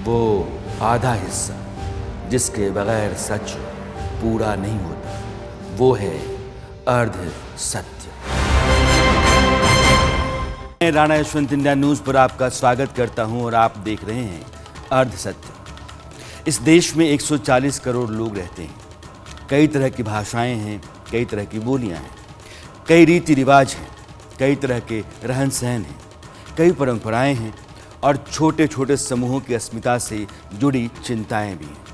वो आधा हिस्सा जिसके बगैर सच पूरा नहीं होता, वो है अर्ध सत्य। मैं राणा यशवंत इंडिया न्यूज़ पर आपका स्वागत करता हूं और आप देख रहे हैं अर्ध सत्य। इस देश में 140 करोड़ लोग रहते हैं। कई तरह की भाषाएं हैं, कई तरह की बोलियां हैं, कई रीति रिवाज हैं, कई तरह के रहन सहन हैं, कई परंपराएं हैं और छोटे छोटे समूहों की अस्मिता से जुड़ी चिंताएं भी हैं।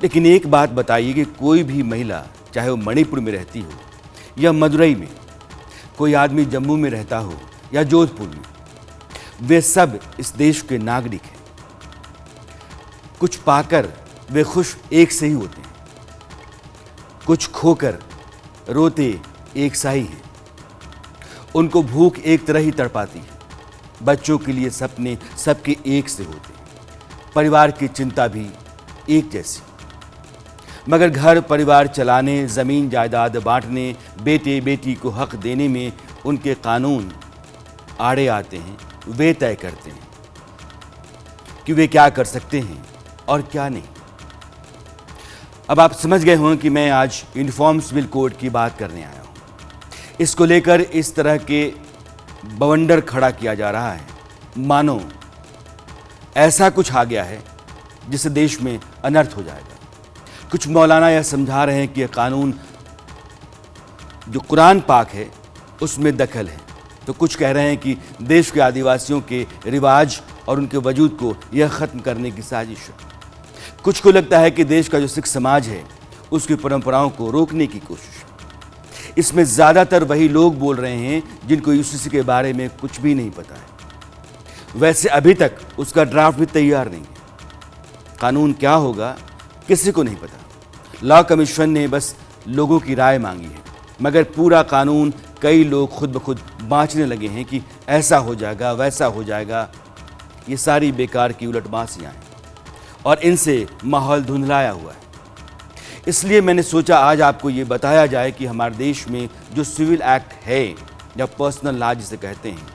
लेकिन एक बात बताइए कि कोई भी महिला, चाहे वो मणिपुर में रहती हो या मदुरई में, कोई आदमी जम्मू में रहता हो या जोधपुर में, वे सब इस देश के नागरिक हैं। कुछ पाकर वे खुश एक से ही होते हैं, कुछ खोकर रोते एक सा ही हैं। उनको भूख एक तरह ही तड़पाती है। बच्चों के लिए सपने सबके एक से होते हैं, परिवार की चिंता भी एक जैसी। मगर घर परिवार चलाने, ज़मीन जायदाद बांटने, बेटे बेटी को हक देने में उनके कानून आड़े आते हैं। वे तय करते हैं कि वे क्या कर सकते हैं और क्या नहीं। अब आप समझ गए होंगे कि मैं आज यूनिफॉर्म सिविल कोड की बात करने आया हूँ। इसको लेकर इस तरह के बवंडर खड़ा किया जा रहा है मानो ऐसा कुछ आ गया है जिससे देश में अनर्थ हो जाएगा। कुछ मौलाना यह समझा रहे हैं कि यह कानून जो कुरान पाक है उसमें दखल है, तो कुछ कह रहे हैं कि देश के आदिवासियों के रिवाज और उनके वजूद को यह ख़त्म करने की साजिश है। कुछ को लगता है कि देश का जो सिख समाज है उसकी परंपराओं को रोकने की कोशिश है। इसमें ज़्यादातर वही लोग बोल रहे हैं जिनको यूसीसी के बारे में कुछ भी नहीं पता है। वैसे अभी तक उसका ड्राफ्ट भी तैयार नहीं है। कानून क्या होगा किसी को नहीं पता। लॉ कमीशन ने बस लोगों की राय मांगी है, मगर पूरा कानून कई लोग खुद ब खुद बाँचने लगे हैं कि ऐसा हो जाएगा, वैसा हो जाएगा। ये सारी बेकार की उलटबाजियाँ हैं और इनसे माहौल धुंधलाया हुआ है। इसलिए मैंने सोचा आज आपको ये बताया जाए कि हमारे देश में जो सिविल एक्ट है या पर्सनल लॉ जिसे कहते हैं,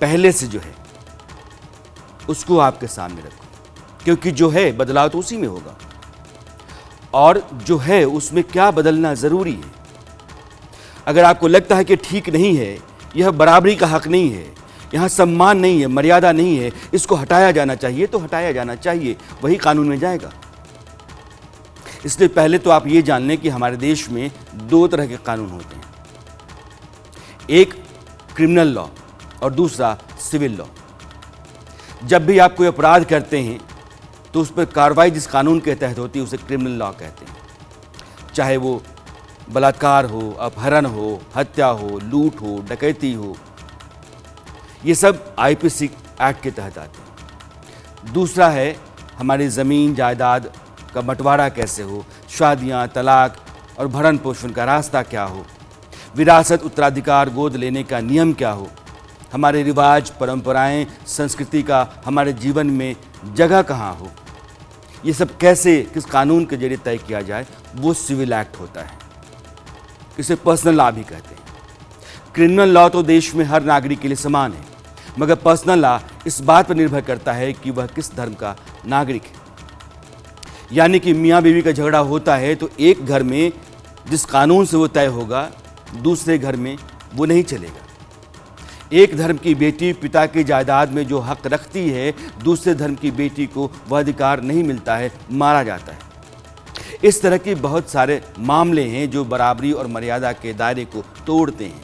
पहले से जो है उसको आपके सामने रखो, क्योंकि जो है बदलाव तो उसी में होगा और जो है उसमें क्या बदलना ज़रूरी है। अगर आपको लगता है कि ठीक नहीं है, यह बराबरी का हक नहीं है, यहाँ सम्मान नहीं है, मर्यादा नहीं है, इसको हटाया जाना चाहिए, तो हटाया जाना चाहिए, वही कानून में जाएगा। इसलिए पहले तो आप ये जान लें कि हमारे देश में दो तरह के कानून होते हैं, एक क्रिमिनल लॉ और दूसरा सिविल लॉ। जब भी आप कोई अपराध करते हैं तो उस पर कार्रवाई जिस कानून के तहत होती है उसे क्रिमिनल लॉ कहते हैं। चाहे वो बलात्कार हो, अपहरण हो, हत्या हो, लूट हो, डकैती हो, ये सब आईपीसी एक्ट के तहत आते हैं। दूसरा है हमारी ज़मीन जायदाद का बंटवारा कैसे हो, शादियाँ, तलाक और भरण पोषण का रास्ता क्या हो, विरासत उत्तराधिकार गोद लेने का नियम क्या हो, हमारे रिवाज परंपराएं संस्कृति का हमारे जीवन में जगह कहाँ हो, ये सब कैसे किस कानून के जरिए तय किया जाए, वो सिविल एक्ट होता है। इसे पर्सनल लॉ भी कहते हैं। क्रिमिनल लॉ तो देश में हर नागरिक के लिए समान है, मगर पर्सनल लॉ इस बात पर निर्भर करता है कि वह किस धर्म का नागरिक है। यानी कि मियाँ बीवी का झगड़ा होता है तो एक घर में जिस कानून से वो तय होगा, दूसरे घर में वो नहीं चलेगा। एक धर्म की बेटी पिता की जायदाद में जो हक रखती है, दूसरे धर्म की बेटी को वह अधिकार नहीं मिलता है, मारा जाता है। इस तरह के बहुत सारे मामले हैं जो बराबरी और मर्यादा के दायरे को तोड़ते हैं।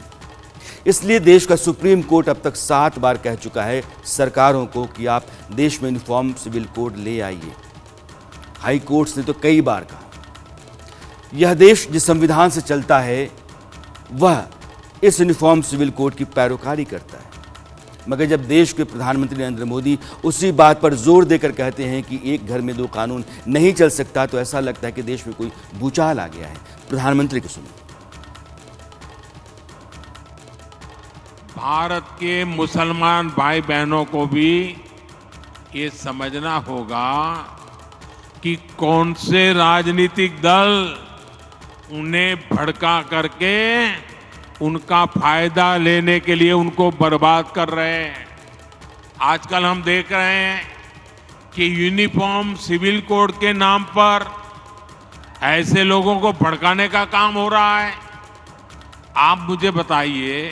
इसलिए देश का सुप्रीम कोर्ट अब तक 7 बार कह चुका है सरकारों को कि आप देश में यूनिफॉर्म सिविल कोड ले आइए। हाई कोर्ट्स ने तो कई बार कहा। यह देश जिस संविधान से चलता है वह इस यूनिफॉर्म सिविल कोड की पैरोकारी करता है, मगर जब देश के प्रधानमंत्री नरेंद्र मोदी उसी बात पर जोर देकर कहते हैं कि एक घर में 2 कानून नहीं चल सकता, तो ऐसा लगता है कि देश में कोई भूचाल आ गया है। प्रधानमंत्री को सुनिए। भारत के मुसलमान भाई बहनों को भी ये समझना होगा कि कौन से राजनीतिक दल उन्हें भड़का करके उनका फायदा लेने के लिए उनको बर्बाद कर रहे हैं। आजकल हम देख रहे हैं कि यूनिफॉर्म सिविल कोड के नाम पर ऐसे लोगों को भड़काने का काम हो रहा है। आप मुझे बताइए,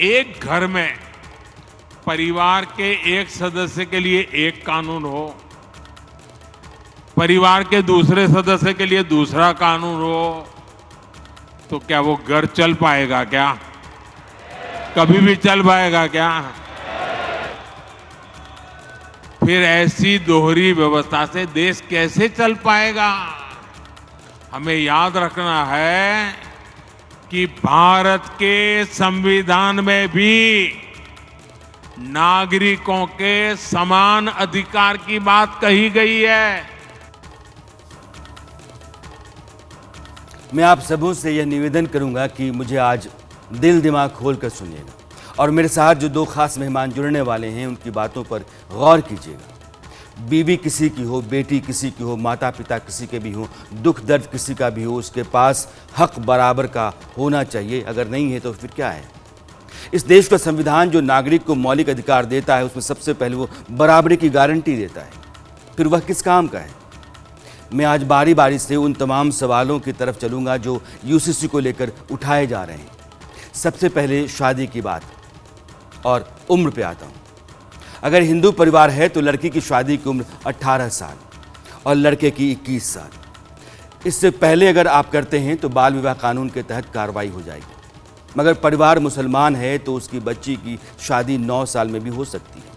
एक घर में परिवार के एक सदस्य के लिए एक कानून हो, परिवार के दूसरे सदस्य के लिए दूसरा कानून हो, तो क्या वो घर चल पाएगा? क्या कभी भी चल पाएगा क्या? फिर ऐसी दोहरी व्यवस्था से देश कैसे चल पाएगा? हमें याद रखना है कि भारत के संविधान में भी नागरिकों के समान अधिकार की बात कही गई है। मैं आप सबों से यह निवेदन करूंगा कि मुझे आज दिल दिमाग खोल कर सुनिएगा और मेरे साथ जो दो खास मेहमान जुड़ने वाले हैं उनकी बातों पर गौर कीजिएगा। बीवी किसी की हो, बेटी किसी की हो, माता पिता किसी के भी हो, दुख दर्द किसी का भी हो, उसके पास हक बराबर का होना चाहिए। अगर नहीं है तो फिर क्या है? इस देश का संविधान जो नागरिक को मौलिक अधिकार देता है उसमें सबसे पहले वो बराबरी की गारंटी देता है, फिर वह किस काम का है? मैं आज बारी बारी से उन तमाम सवालों की तरफ चलूंगा जो यूसीसी को लेकर उठाए जा रहे हैं। सबसे पहले शादी की बात और उम्र पे आता हूं। अगर हिंदू परिवार है तो लड़की की शादी की उम्र 18 साल और लड़के की 21 साल। इससे पहले अगर आप करते हैं तो बाल विवाह कानून के तहत कार्रवाई हो जाएगी। मगर परिवार मुसलमान है तो उसकी बच्ची की शादी 9 साल में भी हो सकती है।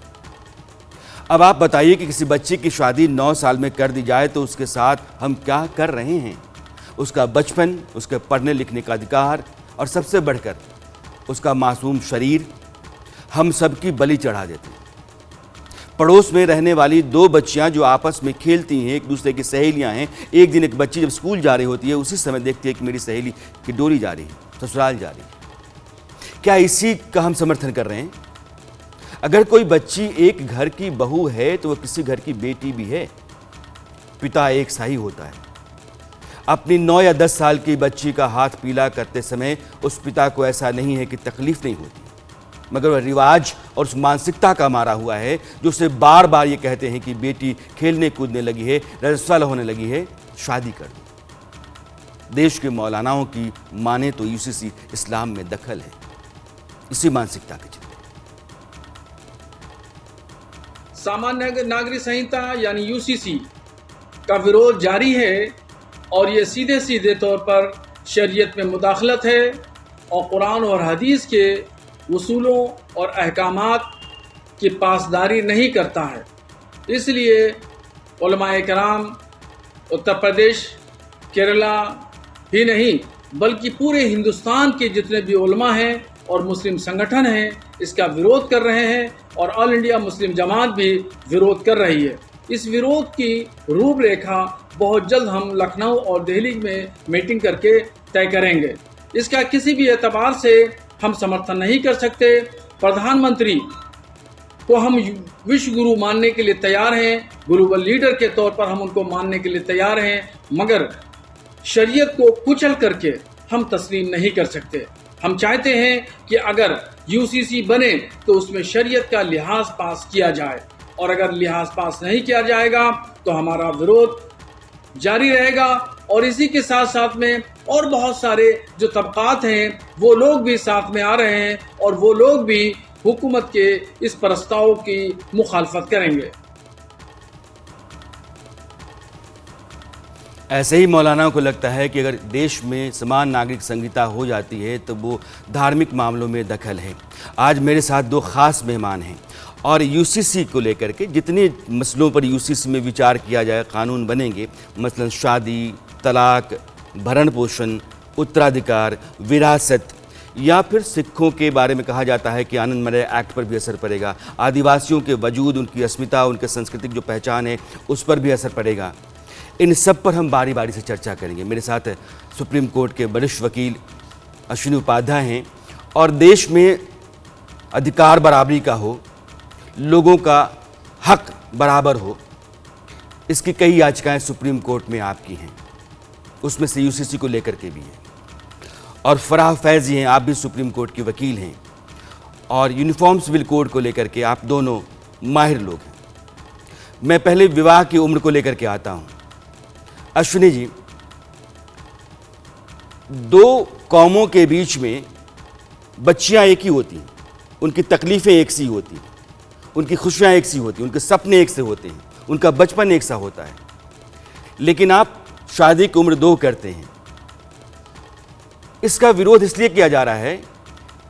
अब आप बताइए कि किसी बच्ची की शादी 9 साल में कर दी जाए तो उसके साथ हम क्या कर रहे हैं? उसका बचपन, उसके पढ़ने लिखने का अधिकार और सबसे बढ़कर उसका मासूम शरीर हम सबकी बलि चढ़ा देते हैं। पड़ोस में रहने वाली दो बच्चियां जो आपस में खेलती हैं, एक दूसरे की सहेलियां हैं, एक दिन एक बच्ची जब स्कूल जा रही होती है उसी समय देखती है कि मेरी सहेली की डोली जा रही है, ससुराल जा रही है। क्या इसी का हम समर्थन कर रहे हैं? अगर कोई बच्ची एक घर की बहू है तो वह किसी घर की बेटी भी है। पिता एक सा ही होता है। अपनी 9 या 10 साल की बच्ची का हाथ पीला करते समय उस पिता को ऐसा नहीं है कि तकलीफ नहीं होती, मगर वह रिवाज और उस मानसिकता का मारा हुआ है जो उसे बार बार ये कहते हैं कि बेटी खेलने कूदने लगी है, रजस्वला होने लगी है, शादी कर दो। देश के मौलानाओं की माने तो यूसीसी इस्लाम में दखल है, इसी मानसिकता के चलते। सामान्य नागरिक संहिता यानी यूसीसी का विरोध जारी है और ये सीधे सीधे तौर पर शरीयत में मुदाखलत है और कुरान और हदीस के उसूलों और अहकामात की पासदारी नहीं करता है। इसलिए उलमाए कराम उत्तर प्रदेश, केरला ही नहीं बल्कि पूरे हिंदुस्तान के जितने भी उलमा हैं और मुस्लिम संगठन हैं इसका विरोध कर रहे हैं और ऑल इंडिया मुस्लिम जमात भी विरोध कर रही है। इस विरोध की रूपरेखा बहुत जल्द हम लखनऊ और दिल्ली में मीटिंग करके तय करेंगे। इसका किसी भी एतबार से हम समर्थन नहीं कर सकते। प्रधानमंत्री को हम विश्व गुरु मानने के लिए तैयार हैं, ग्लोबल लीडर के तौर पर हम उनको मानने के लिए तैयार हैं, मगर शरीयत को कुचल करके हम तस्लीम नहीं कर सकते। हम चाहते हैं कि अगर यूसीसी बने तो उसमें शरीयत का लिहाज पास किया जाए और अगर लिहाज पास नहीं किया जाएगा तो हमारा विरोध जारी रहेगा। और इसी के साथ साथ में और बहुत सारे जो तबकात हैं वो लोग भी साथ में आ रहे हैं और वो लोग भी हुकूमत के इस प्रस्ताव की मुखालफत करेंगे। ऐसे ही मौलानाओं को लगता है कि अगर देश में समान नागरिक संहिता हो जाती है तो वो धार्मिक मामलों में दखल है। आज मेरे साथ दो खास मेहमान हैं और यूसीसी को लेकर के जितने मसलों पर यूसीसी में विचार किया जाए, कानून बनेंगे, मसलन शादी, तलाक, भरण पोषण, उत्तराधिकार, विरासत, या फिर सिखों के बारे में कहा जाता है कि आनंद मर्यादा एक्ट पर भी असर पड़ेगा, आदिवासियों के वजूद, उनकी अस्मिता, उनके सांस्कृतिक जो पहचान है उस पर भी असर पड़ेगा। इन सब पर हम बारी बारी से चर्चा करेंगे। मेरे साथ सुप्रीम कोर्ट के वरिष्ठ वकील अश्विनी उपाध्याय हैं और देश में अधिकार बराबरी का हो, लोगों का हक बराबर हो, इसकी कई याचिकाएं सुप्रीम कोर्ट में आपकी हैं, उसमें से यूसीसी को लेकर के भी हैं। और फराह फैज़ी हैं, आप भी सुप्रीम कोर्ट के वकील हैं और यूनिफॉर्म सिविल कोड को लेकर के आप दोनों माहिर लोग हैं। मैं पहले विवाह की उम्र को लेकर के आता हूं। अश्विनी जी, दो कौमों के बीच में बच्चियां एक ही होती हैं, उनकी तकलीफ़ें एक सी होती हैं, उनकी खुशियां एक सी होती हैं, उनके सपने एक से होते हैं, उनका बचपन एक सा होता है। लेकिन आप शादी की उम्र 2 करते हैं। इसका विरोध इसलिए किया जा रहा है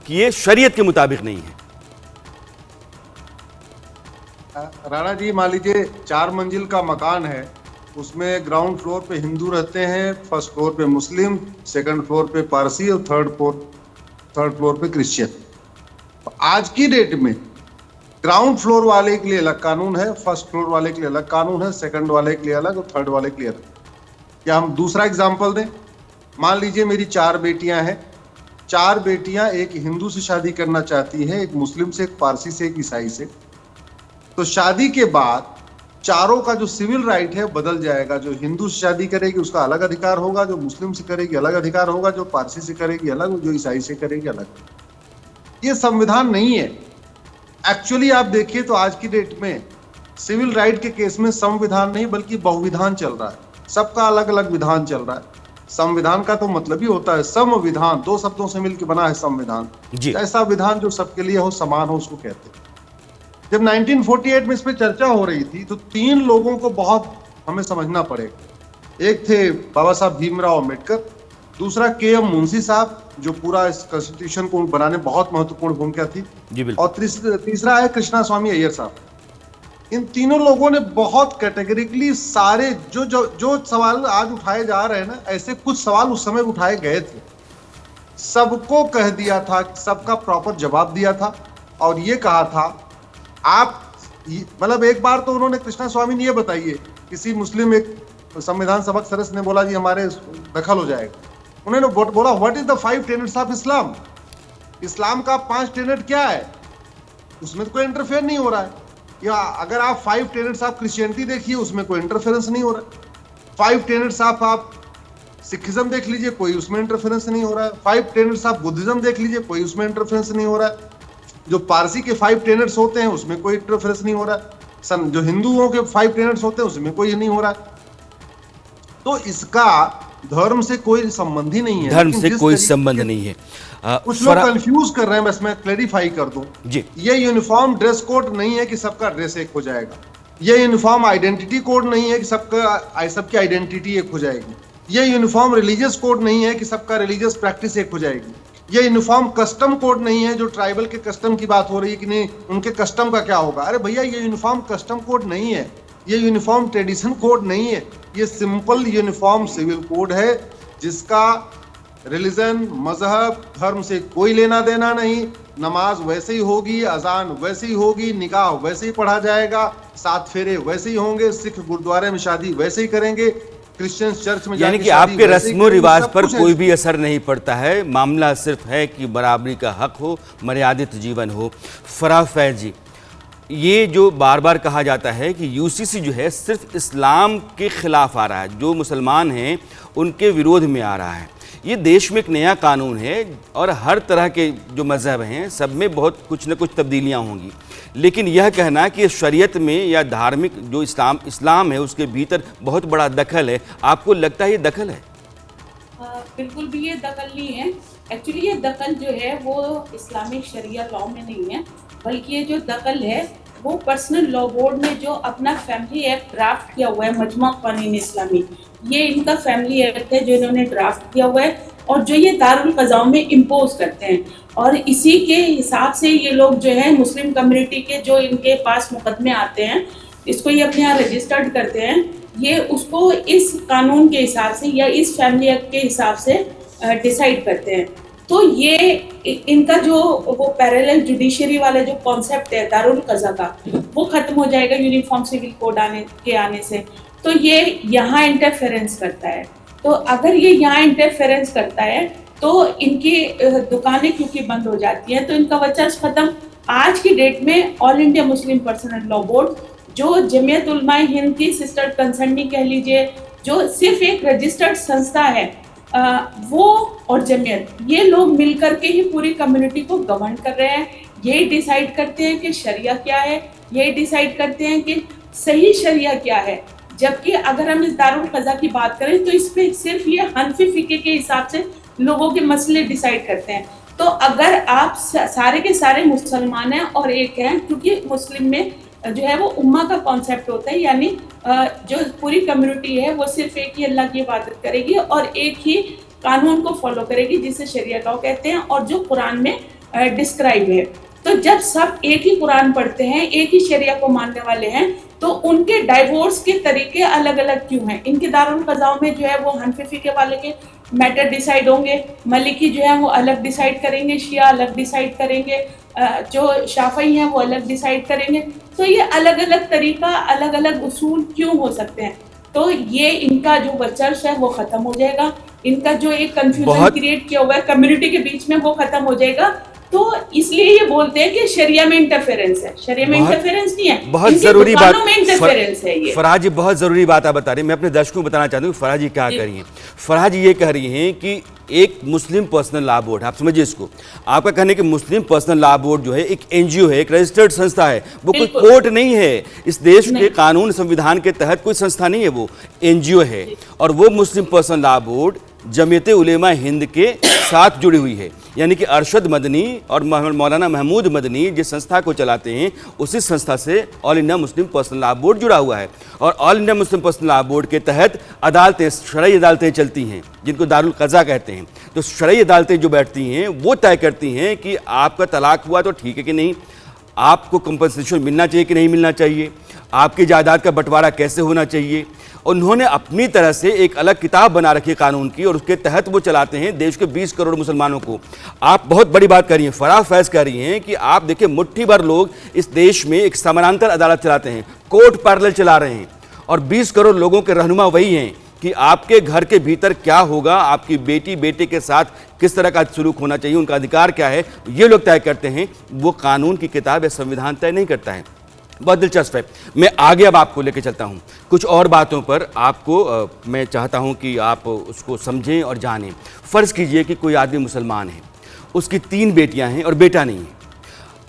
कि ये शरीयत के मुताबिक नहीं है। राणा जी, मान लीजिए 4 मंजिल का मकान है, उसमें ग्राउंड फ्लोर पे हिंदू रहते हैं, फर्स्ट फ्लोर पे मुस्लिम, सेकंड फ्लोर पे पारसी और थर्ड फ्लोर पे क्रिश्चियन। आज की डेट में ग्राउंड फ्लोर वाले के लिए अलग कानून है, फर्स्ट फ्लोर वाले के लिए अलग कानून है, सेकंड वाले के लिए अलग और थर्ड वाले के लिए अलग। क्या हम दूसरा एग्जाम्पल दें? मान लीजिए मेरी 4 बेटियां हैं। 4 बेटियां एक हिंदू से शादी करना चाहती हैं, एक मुस्लिम से, एक पारसी से, एक ईसाई से। तो शादी के बाद चारों का जो सिविल राइट है बदल जाएगा। जो हिंदू से शादी करेगी उसका अलग अधिकार होगा, जो मुस्लिम से करेगी अलग अधिकार होगा, जो पारसी से करेगी अलग, जो ईसाई से करेगी अलग। ये संविधान नहीं है। एक्चुअली आप देखिए तो आज की डेट में सिविल राइट के केस में संविधान नहीं बल्कि बहुविधान चल रहा है। सबका अलग अलग विधान चल रहा है। संविधान का तो मतलब ही होता है समविधान, 2 शब्दों से मिलकर बना है संविधान। ऐसा विधान जो सबके लिए हो, समान हो, उसको कहते हैं। जब 1948 में इस पे चर्चा हो रही थी तो 3 लोगों को बहुत हमें समझना पड़ेगा। एक थे बाबा साहब भीमराव अम्बेडकर, दूसरा KM मुंशी साहब जो पूरा इस कॉन्स्टिट्यूशन को बनाने में बहुत महत्वपूर्ण भूमिका थी, और तीसरा है कृष्णा स्वामी अय्यर साहब। इन तीनों लोगों ने बहुत कैटेगरिकली सारे जो सवाल आज उठाए जा रहे हैं ना, ऐसे कुछ सवाल उस समय उठाए गए थे, सबको कह दिया था, सबका प्रॉपर जवाब दिया था और ये कहा था आप मतलब एक बार तो उन्होंने कृष्णा स्वामी ने ये बताइए, किसी मुस्लिम एक संविधान सभा सदस्य ने बोला जी हमारे दखल हो जाएगा। उन्होंने बोला what is the 5 tenets of Islam? Islam का 5 टेनेट क्या है? उसमें तो कोई इंटरफेयर नहीं हो रहा है। या अगर आप 5 टेनेट्स ऑफ क्रिश्चियनिटी देखिए, उसमें कोई इंटरफेरेंस नहीं हो रहा है। 5 टेनेट्स ऑफ आप सिखिज्म देख लीजिए, कोई उसमें इंटरफेरेंस नहीं हो रहा है। 5 टेनेट्स ऑफ बुद्धिज्म देख लीजिए, कोई उसमें इंटरफेरेंस नहीं हो रहा है। जो पारसी के 5 टेनेट्स होते हैं उसमें कोई इंटरफेरेंस नहीं हो रहा है। जो हिंदुओं के 5 टेनेट्स होते हैं उसमें कोई नहीं हो रहा है। तो इसका धर्म से कोई संबंध ही नहीं है। धर्म से कोई संबंध नहीं है। कुछ लोग कंफ्यूज कर रहे हैं, बस मैं क्लैरिफाई कर दूं जी। ये यूनिफॉर्म ड्रेस कोड नहीं है कि सबका ड्रेस एक हो जाएगा। ये यूनिफॉर्म आइडेंटिटी कोड नहीं है कि सबकी आइडेंटिटी एक हो जाएगी। ये यूनिफॉर्म रिलीजियस कोड नहीं है कि सबका रिलीजियस प्रैक्टिस एक हो जाएगी। ये यूनिफॉर्म कस्टम कोड नहीं है, जो ट्राइबल के कस्टम की बात हो रही है कि नहीं उनके कस्टम का क्या होगा। अरे भैया, ये यूनिफॉर्म कस्टम कोड नहीं है, ये यूनिफॉर्म ट्रेडिशन कोड नहीं है, ये सिंपल यूनिफॉर्म सिविल कोड है जिसका रिलीजन, मजहब, धर्म से कोई लेना देना नहीं। नमाज वैसे ही होगी, अजान वैसे ही होगी, निकाह वैसे ही पढ़ा जाएगा, 7 फेरे वैसे ही होंगे, सिख गुरुद्वारे में शादी वैसे ही करेंगे, क्रिश्चियन चर्च में यानी कि आपके रस्मों रिवाज पर कोई भी असर नहीं पड़ता है। मामला सिर्फ है कि बराबरी का हक हो, मर्यादित जीवन हो। फराह फैज जी, ये जो बार बार कहा जाता है कि UCC जो है सिर्फ इस्लाम के खिलाफ आ रहा है, जो मुसलमान हैं उनके विरोध में आ रहा है। ये देश में एक नया कानून है और हर तरह के जो मज़हब हैं सब में बहुत कुछ न कुछ तब्दीलियां होंगी, लेकिन यह कहना कि शरीयत में या धार्मिक जो इस्लाम है उसके भीतर बहुत बड़ा दखल है, आपको लगता है ये दखल है? बिल्कुल भी ये दखल नहीं है। एक्चुअली ये दखल जो है वो इस्लामिक शरिया लॉ में नहीं है, बल्कि ये जो दखल है वो पर्सनल लॉ बोर्ड ने जो अपना फैमिली एक्ट ड्राफ्ट किया हुआ है, मजमा कानून इस्लामी, ये इनका फैमिली एक्ट है जो इन्होंने ड्राफ्ट किया हुआ है और जो ये दारुल क़ज़ा में इम्पोज करते हैं। और इसी के हिसाब से ये लोग जो है मुस्लिम कम्युनिटी के जो इनके पास मुकदमे आते हैं, इसको ये अपने यहाँ रजिस्टर्ड करते हैं, ये उसको इस कानून के हिसाब से या इस फैमिली एक्ट के हिसाब से डिसाइड करते हैं। तो ये इनका जो वो पैरेलल जुडिशरी वाला जो कॉन्सेप्ट है दारुल क़ज़ा का, वो खत्म हो जाएगा यूनिफॉर्म सिविल कोड आने से। तो ये यहाँ इंटरफेरेंस करता है। तो अगर ये यहाँ इंटरफेरेंस करता है तो इनकी दुकानें क्योंकि बंद हो जाती हैं, तो इनका वर्चस्व खत्म। आज की डेट में all India Muslim personal law board, जो जमीयत उलमाए हिंद की सिस्टर कंसर्नी कह लीजिए, जो सिर्फ एक रजिस्टर्ड संस्था है, वो और जमीयत, ये लोग मिलकर के ही पूरी कम्युनिटी को गवर्न कर रहे हैं। ये डिसाइड करते हैं कि शरिया क्या है, ये डिसाइड करते हैं कि सही शरिया क्या है। जबकि अगर हम इस दारुल क़ज़ा की बात करें तो इस पे सिर्फ ये हनफी फ़िक़्ह के हिसाब से लोगों के मसले डिसाइड करते हैं। तो अगर आप सारे के सारे मुसलमान हैं और एक हैं, क्योंकि मुस्लिम में जो है वो उम्मा का कॉन्सेप्ट होता है, यानी जो पूरी कम्युनिटी है वो सिर्फ एक ही अल्लाह की इबादत करेगी और एक ही कानून को फॉलो करेगी जिसे शरिया लॉ कहते हैं और जो कुरान में डिस्क्राइब है। तो जब सब एक ही कुरान पढ़ते हैं, एक ही शरिया को मानने वाले हैं, तो उनके डाइवोर्स के तरीके अलग अलग क्यों हैं। इनके दारुल क़ज़ा में जो है वो हनफी फ़िक़्ह वाले के मैटर डिसाइड होंगे, मलिकी जो है वो अलग डिसाइड करेंगे, शिया अलग डिसाइड करेंगे, जो शाफ़ई हैं वो अलग डिसाइड करेंगे। तो ये अलग अलग तरीका, अलग अलग उसूल क्यों हो सकते हैं। तो ये इनका जो वर्चस्व है वो खत्म हो जाएगा, इनका जो एक कंफ्यूजन क्रिएट किया हुआ है कम्युनिटी के बीच में वो खत्म हो जाएगा। तो इसलिए ये बोलते हैं कि शरिया में इंटरफेरेंस है। शरिया में इंटरफेरेंस नहीं है, बहुत जरूरी बात में इंटरफेरेंस है। ये फराज जी बहुत जरूरी बात आप बता रही हैं। मैं अपने दर्शकों को बताना चाहता हूँ फराज जी क्या कह रही हैं। फराज जी ये कह रही हैं कि एक मुस्लिम पर्सनल लॉ बोर्ड, आप समझिए इसको, आपका कहने कि मुस्लिम पर्सनल लॉ बोर्ड जो है एक एनजीओ है, एक रजिस्टर्ड संस्था है, वो कोई कोर्ट नहीं है। इस देश के कानून संविधान के तहत कोई संस्था नहीं है, वो एनजीओ है। और वो मुस्लिम personal law board Jamiat Ulema Hind के साथ जुड़ी हुई है, यानी कि अरशद मदनी और मौलाना महमूद मदनी जिस संस्था को चलाते हैं उसी संस्था से all India Muslim personal law board जुड़ा हुआ है। और all India Muslim personal law board के तहत अदालतें, शरई अदालतें चलती हैं जिनको दारुल क़ज़ा कहते हैं। तो शरई अदालतें जो बैठती हैं वो तय करती हैं कि आपका तलाक हुआ तो ठीक है कि नहीं, आपको कंपनसेशन मिलना चाहिए कि नहीं मिलना चाहिए, आपकी जायदाद का बंटवारा कैसे होना चाहिए। उन्होंने अपनी तरह से एक अलग किताब बना रखी है कानून की और उसके तहत वो चलाते हैं देश के 20 करोड़ मुसलमानों को। आप बहुत बड़ी बात कर रही हैं, फराह फैज़ कह रही हैं कि आप देखिए मुट्ठी भर लोग इस देश में एक समानांतर अदालत चलाते हैं, कोर्ट पैरेलल चला रहे हैं और 20 करोड़ लोगों के रहनुमा वही हैं कि आपके घर के भीतर क्या होगा, आपकी बेटी बेटे के साथ किस तरह का सलूक होना चाहिए, उनका अधिकार क्या है, ये लोग तय करते हैं। वो कानून की किताब या संविधान तय नहीं करता है। बहुत दिलचस्प है। मैं आगे अब आपको लेकर चलता हूं कुछ और बातों पर। आपको मैं चाहता हूं कि आप उसको समझें और जानें। फ़र्ज़ कीजिए कि कोई आदमी मुसलमान है, उसकी 3 बेटियां हैं और बेटा नहीं है।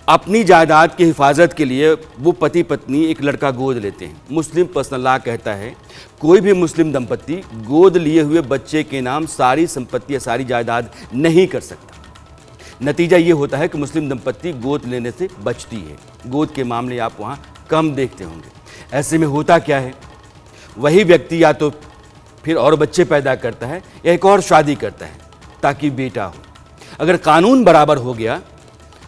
अपनी जायदाद की हिफाजत के लिए वो पति पत्नी एक लड़का गोद लेते हैं। मुस्लिम पर्सनल लॉ कहता है कोई भी मुस्लिम दंपति गोद लिए हुए बच्चे के नाम सारी संपत्ति या सारी जायदाद नहीं कर सकता। नतीजा ये होता है कि मुस्लिम दंपत्ति गोद लेने से बचती है। गोद के मामले आप वहाँ कम देखते होंगे। ऐसे में होता क्या है, वही व्यक्ति या तो फिर और बच्चे पैदा करता है या एक और शादी करता है ताकि बेटा हो। अगर कानून बराबर हो गया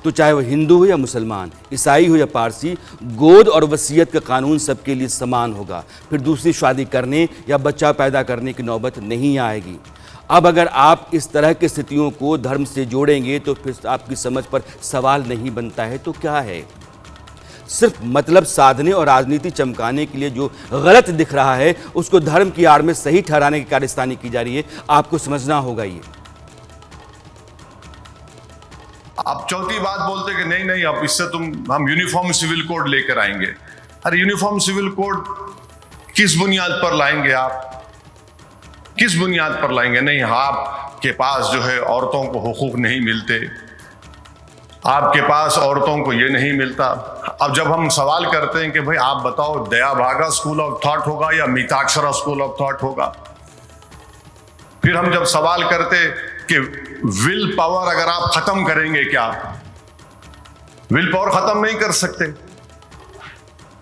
तो चाहे वह हिंदू हो या मुसलमान, ईसाई हो या पारसी, गोद और वसीयत का कानून सबके लिए समान होगा। फिर दूसरी शादी करने या बच्चा पैदा करने की नौबत नहीं आएगी। अब अगर आप इस तरह की स्थितियों को धर्म से जोड़ेंगे तो फिर आपकी समझ पर सवाल नहीं बनता है तो क्या है। सिर्फ मतलब साधने और राजनीति चमकाने के लिए जो गलत दिख रहा है उसको धर्म की आड़ में सही ठहराने की कारस्तानी की जा रही है। आपको समझना होगा ये। अब चौथी बात बोलते कि नहीं नहीं, अब इससे हम यूनिफॉर्म सिविल कोड लेकर आएंगे। अरे यूनिफॉर्म सिविल कोड किस बुनियाद पर लाएंगे आप, किस बुनियाद पर लाएंगे? नहीं, आपके पास जो है औरतों को हुकूक नहीं मिलते, आपके पास औरतों को ये नहीं मिलता। अब जब हम सवाल करते हैं कि भाई आप बताओ दया भागा स्कूल ऑफ थॉट होगा या मिताक्षरा स्कूल ऑफ थॉट होगा, फिर हम जब सवाल करते कि विल पावर अगर आप खत्म करेंगे क्या, विल पावर खत्म नहीं कर सकते।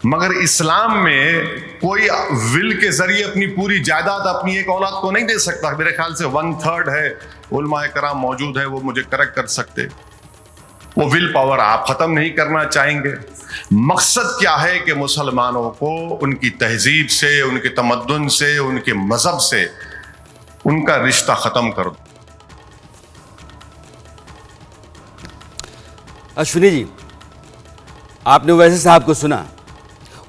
मगर इस्लाम में कोई विल के जरिए अपनी पूरी जायदाद अपनी एक औलाद को नहीं दे सकता। मेरे ख्याल से 1/3 है, उलमाए कराम मौजूद है, वो मुझे करेक्ट कर सकते। वो विल पावर आप खत्म नहीं करना चाहेंगे। मकसद क्या है कि मुसलमानों को उनकी तहजीब से, उनके तमद्दुन से, उनके मजहब से उनका रिश्ता खत्म कर दो। अश्विनी जी, आपने वैसे साहब को सुना,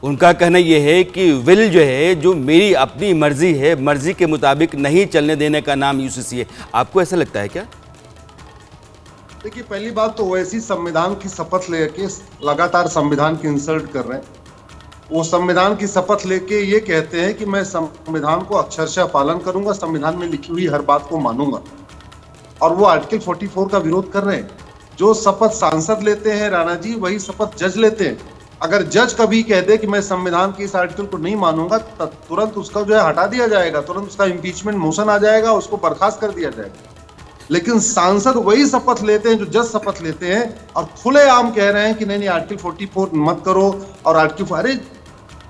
उनका कहना यह है कि विल जो है, जो मेरी अपनी मर्जी है, मर्जी के मुताबिक नहीं चलने देने का नाम यूसीसी है। आपको ऐसा लगता है क्या? देखिए, पहली बात तो वैसी संविधान की शपथ लेके लगातार संविधान की इंसल्ट कर रहे हैं। वो संविधान की शपथ लेके ये कहते हैं कि मैं संविधान को अक्षरशः पालन करूंगा, संविधान में लिखी हुई हर बात को मानूंगा, और वो आर्टिकल 44 का विरोध कर रहे हैं। जो शपथ सांसद लेते हैं राणा जी, वही शपथ जज लेते हैं। अगर जज कभी कह दे कि मैं संविधान के इस आर्टिकल को नहीं मानूंगा, तुरंत उसका जो है हटा दिया जाएगा, तुरंत उसका इम्पीचमेंट मोशन आ जाएगा, उसको बर्खास्त कर दिया जाएगा। लेकिन सांसद वही शपथ लेते हैं जो जज शपथ लेते हैं और खुलेआम कह रहे हैं कि नहीं आर्टिकल 44 मत करो और आर्टिकल, अरे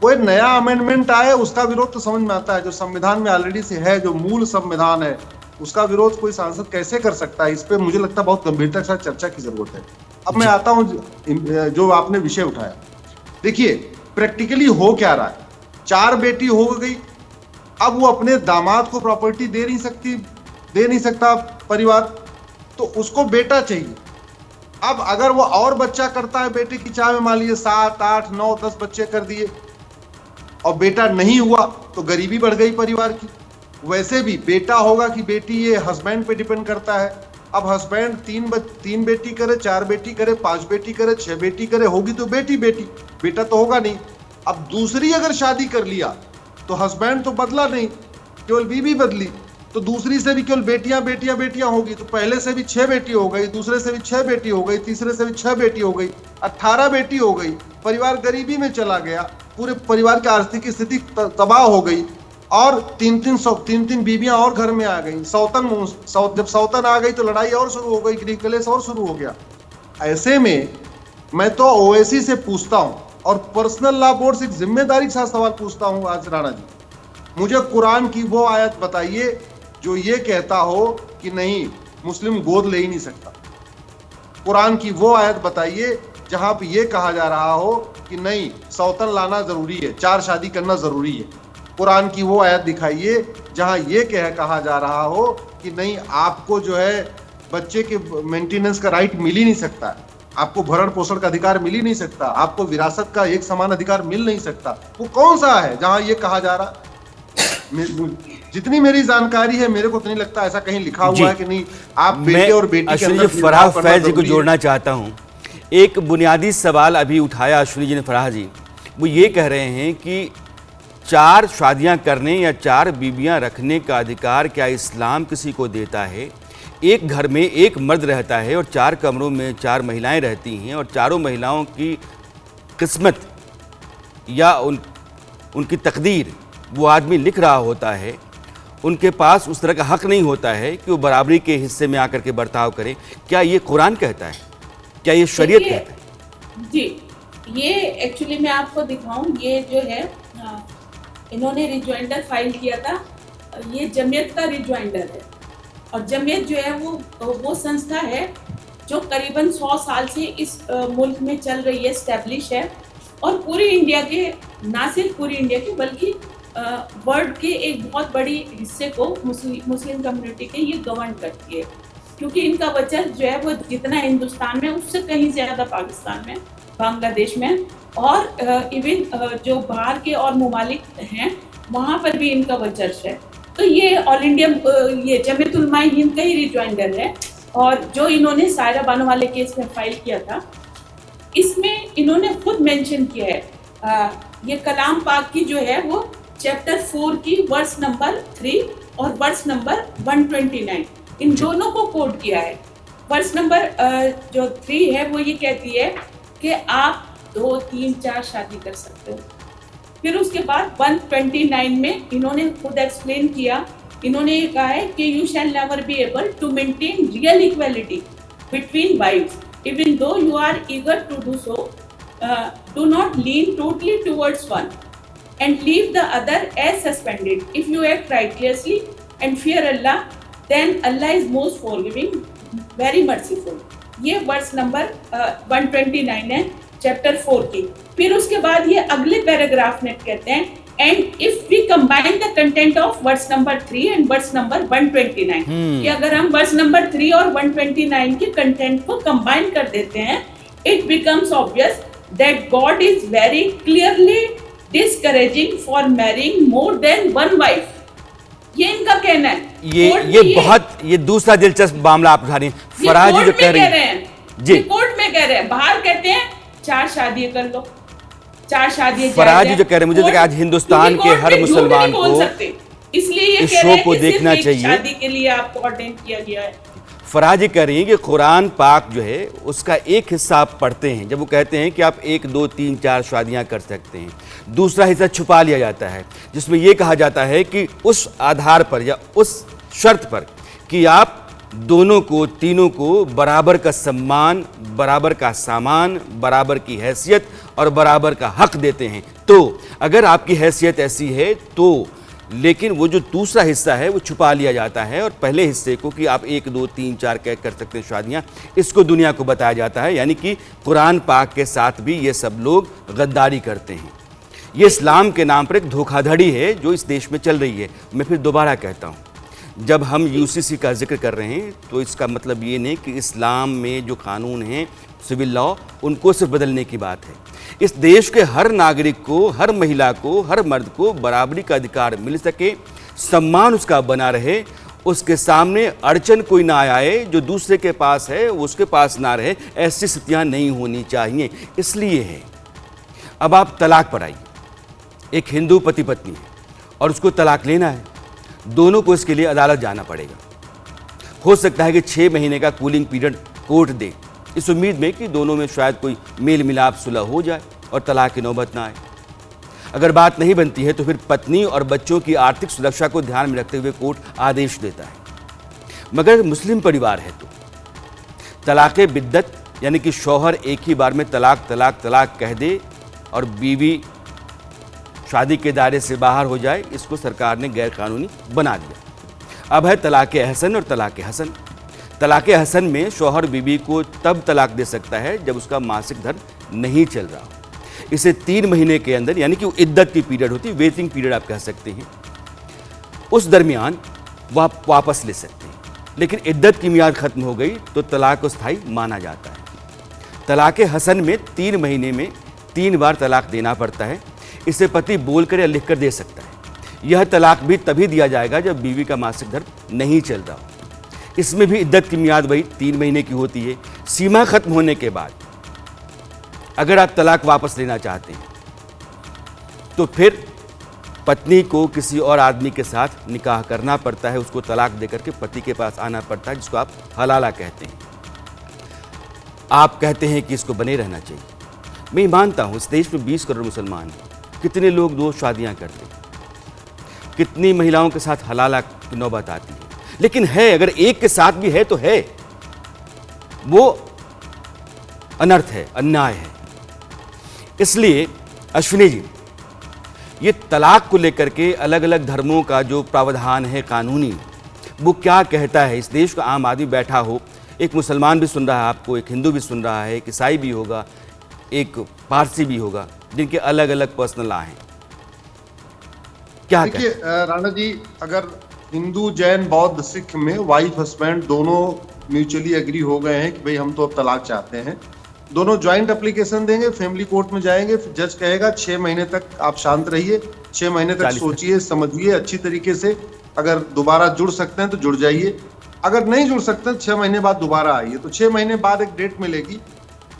कोई नया अमेंडमेंट आए उसका विरोध तो समझ में आता है, जो संविधान में ऑलरेडी से है, जो मूल संविधान है, उसका विरोध कोई सांसद कैसे कर सकता है? इस पे मुझे लगता है बहुत गंभीरता के साथ चर्चा की जरूरत है। अब मैं आता हूं जो आपने विषय उठाया। देखिए प्रैक्टिकली हो क्या रहा है, 4 बेटी हो गई, अब वो अपने दामाद को प्रॉपर्टी दे नहीं सकता परिवार, तो उसको बेटा चाहिए। अब अगर वो और बच्चा करता है, बेटे की चाह में मान लीजिए 7, 8, 9, 10 बच्चे कर दिए और बेटा नहीं हुआ तो गरीबी बढ़ गई परिवार की। वैसे भी बेटा होगा कि बेटी, ये हस्बैंड पे डिपेंड करता है। अब हस्बैंड 3 बेटी करे, 4 बेटी करे, 5 बेटी करे, 6 बेटी करे, होगी तो बेटी, बेटा तो होगा नहीं। अब दूसरी अगर शादी कर लिया तो हस्बैंड तो बदला नहीं, केवल बीवी बदली, तो दूसरी से भी केवल बेटियां होगी, तो पहले से भी 6 बेटी हो गई, दूसरे से भी 6 बेटी हो गई, तीसरे से भी 6 बेटी हो गई, 18 बेटी हो गई। परिवार गरीबी में चला गया, पूरे परिवार की आर्थिक स्थिति तबाह हो गई और 3 बीबियां और घर में आ गई। जब सौतन आ गई तो लड़ाई और शुरू हो गई, गृह कलेश और शुरू हो गया। ऐसे में मैं तो ओवैसी से पूछता हूं और पर्सनल लॉ बोर्ड से एक जिम्मेदारी के साथ सवाल पूछता हूं, आज राणा जी, मुझे कुरान की वो आयत बताइए जो ये कहता हो कि नहीं मुस्लिम गोद ले ही नहीं सकता। कुरान की वो आयत बताइए जहां पे ये कहा जा रहा हो कि नहीं सौतन लाना जरूरी है, 4 शादी करना जरूरी है। कुरान की वो आयत दिखाइए जहां ये कहा जा रहा हो कि नहीं आपको जो है बच्चे के मेंटेनेंस का राइट मिल ही नहीं सकता, आपको भरण पोषण का अधिकार मिल ही नहीं सकता, आपको विरासत का एक समान अधिकार मिल नहीं सकता। वो कौन सा है जहां ये कहा जा रहा? जितनी मेरी जानकारी है मेरे को तो नहीं लगता ऐसा कहीं लिखा हुआ है कि नहीं आप बेटे और बेटी के अंदर फराह फैज जी को जोड़ना चाहता हूं। एक बुनियादी सवाल अभी उठाया अश्विनी जी ने, फराह जी, वो ये कह रहे हैं कि 4 शादियां करने या 4 बीबियां रखने का अधिकार क्या इस्लाम किसी को देता है? एक घर में एक मर्द रहता है और 4 कमरों में 4 महिलाएं रहती हैं और चारों महिलाओं की किस्मत या उनकी तकदीर वो आदमी लिख रहा होता है। उनके पास उस तरह का हक नहीं होता है कि वो बराबरी के हिस्से में आकर के बर्ताव करें। क्या ये कुरान कहता है? क्या ये शरीयत कहता है? जी, ये एक्चुअली मैं आपको दिखाऊं, ये जो है इन्होंने रिजॉइंडर फाइल किया था, ये जमीयत का रिजॉइंडर है। और जमीयत जो है वो संस्था है जो करीबन 100 साल से इस मुल्क में चल रही है, स्टैब्लिश है, और पूरी इंडिया के, ना सिर्फ पूरी इंडिया के बल्कि वर्ल्ड के एक बहुत बड़ी हिस्से को मुस्लिम कम्युनिटी के ये गवर्न करती है। क्योंकि इनका बजट जो है वो जितना हिंदुस्तान में उससे कहीं ज़्यादा पाकिस्तान में, बांग्लादेश में और इवन जो बाहर के और ममालिक हैं वहाँ पर भी इनका बजट है। तो ये ऑल इंडिया ये जमीयत उलमा हिंद का ही रिजॉइंडर है। और जो इन्होंने सायरा बानो वाले केस में फाइल किया था, इसमें इन्होंने खुद मेंशन किया है ये कलाम पाक की जो है वो चैप्टर 4 की वर्स नंबर 3 और वर्स नंबर 129 इन दोनों को कोट किया है। वर्स नंबर जो 3 है वो ये कहती है कि आप 2, 3, 4 शादी कर सकते हो। फिर उसके बाद 129 में इन्होंने खुद एक्सप्लेन किया, इन्होंने ये कहा है कि you shall never be able to maintain real equality between wifes even though you are eager to do so, do not lean totally towards one and leave the other as suspended. If you act righteously and fear Allah, then Allah is most forgiving, very merciful. ये verse number 129 है chapter 4 की। फिर उसके बाद ये अगले paragraph में कहते हैं and if we combine the content of verse number 3 and verse number 129, कि अगर हम वर्स नंबर 3 और 129 के कंटेंट को कंबाइन कर देते हैं, it becomes obvious that God is very clearly discouraging for marrying more than one wife. ये इनका कहना है। ये दूसरा दिलचस्प मामला आप उठा रही हैं। फराह जी जो कह रही हैं जी, कोर्ट में कह रहे हैं, बाहर कहते हैं 4 शादी कर लो, 4 शादी। फराह जी जो कह रहे हैं, मुझे लगता है आज हिंदुस्तान के हर मुसलमान को इसलिए ये इस शो को देखना चाहिए। शादी के लिए आपको ऑर्डेन किया गया है। फराज ये कह रही हैं कि कुरान पाक जो है उसका एक हिस्सा आप पढ़ते हैं, जब वो कहते हैं कि आप 1, 2, 3, 4 शादियां कर सकते हैं, दूसरा हिस्सा छुपा लिया जाता है जिसमें ये कहा जाता है कि उस आधार पर या उस शर्त पर कि आप दोनों को, तीनों को बराबर का सम्मान, बराबर का सामान, बराबर की हैसियत और बराबर का हक देते हैं। तो अगर आपकी हैसियत ऐसी है तो, लेकिन वो जो दूसरा हिस्सा है वो छुपा लिया जाता है और पहले हिस्से को कि आप 1, 2, 3, 4 कर सकते हैं शादियाँ, इसको दुनिया को बताया जाता है। यानी कि कुरान पाक के साथ भी ये सब लोग गद्दारी करते हैं। ये इस्लाम के नाम पर एक धोखाधड़ी है जो इस देश में चल रही है। मैं फिर दोबारा कहता हूँ, जब हम यूसीसी का जिक्र कर रहे हैं तो इसका मतलब ये नहीं कि इस्लाम में जो कानून हैं, सिविल लॉ, उनको सिर्फ बदलने की बात है। इस देश के हर नागरिक को, हर महिला को, हर मर्द को बराबरी का अधिकार मिल सके, सम्मान उसका बना रहे, उसके सामने अड़चन कोई ना आए, जो दूसरे के पास है वो उसके पास ना रहे, ऐसी स्थितियाँ नहीं होनी चाहिए। इसलिए है। अब आप तलाक पर आइए। एक हिंदू पति पत्नी है और उसको तलाक लेना है, दोनों को इसके लिए अदालत जाना पड़ेगा। हो सकता है कि 6 महीने का कूलिंग पीरियड कोर्ट दे, इस उम्मीद में कि दोनों में शायद कोई मेल मिलाप सुलह हो जाए और तलाक की नौबत ना आए। अगर बात नहीं बनती है तो फिर पत्नी और बच्चों की आर्थिक सुरक्षा को ध्यान में रखते हुए कोर्ट आदेश देता है। मगर मुस्लिम परिवार है तो तलाक़े बिद्दत, यानी कि शौहर एक ही बार में तलाक तलाक तलाक कह दे और बीवी शादी के दायरे से बाहर हो जाए, इसको सरकार ने गैर कानूनी बना दिया। अब है तलाक़े अहसन और तलाक़े हसन। तलाक़े हसन में शौहर बीवी को तब तलाक दे सकता है जब उसका मासिक धर्म नहीं चल रहा हो। इसे 3 महीने के अंदर, यानी कि वो इद्दत की पीरियड होती है, वेटिंग पीरियड आप कह सकते हैं, उस दरमियान वह वापस ले सकते हैं। लेकिन इद्दत की मियाद खत्म हो गई तो तलाक को स्थायी माना जाता है। तलाक़े हसन में 3 महीने में 3 बार तलाक देना पड़ता है। इसे पति बोलकर या लिखकर दे सकता है। यह तलाक भी तभी दिया जाएगा जब बीवी का मासिक धर्म नहीं चल रहा हो। इसमें भी इद्दत की मियाद वही 3 महीने की होती है। सीमा खत्म होने के बाद अगर आप तलाक वापस लेना चाहते हैं तो फिर पत्नी को किसी और आदमी के साथ निकाह करना पड़ता है, उसको तलाक देकर के पति के पास आना पड़ता है, जिसको आप हलाला कहते हैं। आप कहते हैं कि इसको बने रहना चाहिए। मैं मानता हूँ इस देश में 20 करोड़ मुसलमान हैं। कितने लोग 2 शादियाँ करते हैं, कितनी महिलाओं के साथ हलाला की नौबत आती है। लेकिन है, अगर एक के साथ भी है तो है, वो अनर्थ है, अन्याय है। इसलिए अश्विनी जी, ये तलाक को लेकर के अलग अलग धर्मों का जो प्रावधान है कानूनी, वो क्या कहता है? इस देश का आम आदमी बैठा हो, एक मुसलमान भी सुन रहा है आपको, एक हिंदू भी सुन रहा है, एक ईसाई भी होगा, एक पारसी भी होगा, जिनके अलग अलग पर्सनल लॉ हैं। क्या देखिए राणा जी, अगर हिंदू, जैन, बौद्ध, सिख में वाइफ हस्बैंड दोनों म्यूचुअली एग्री हो गए हैं कि भाई हम तो अब तलाक चाहते हैं, दोनों ज्वाइंट एप्लीकेशन देंगे, फैमिली कोर्ट में जाएंगे, जज कहेगा 6 महीने तक आप शांत रहिए, 6 महीने तक सोचिए, समझिए अच्छी तरीके से, अगर दोबारा जुड़ सकते हैं तो जुड़ जाइए, अगर नहीं जुड़ सकते हैं 6 महीने बाद दोबारा आइए। तो 6 महीने बाद एक डेट मिलेगी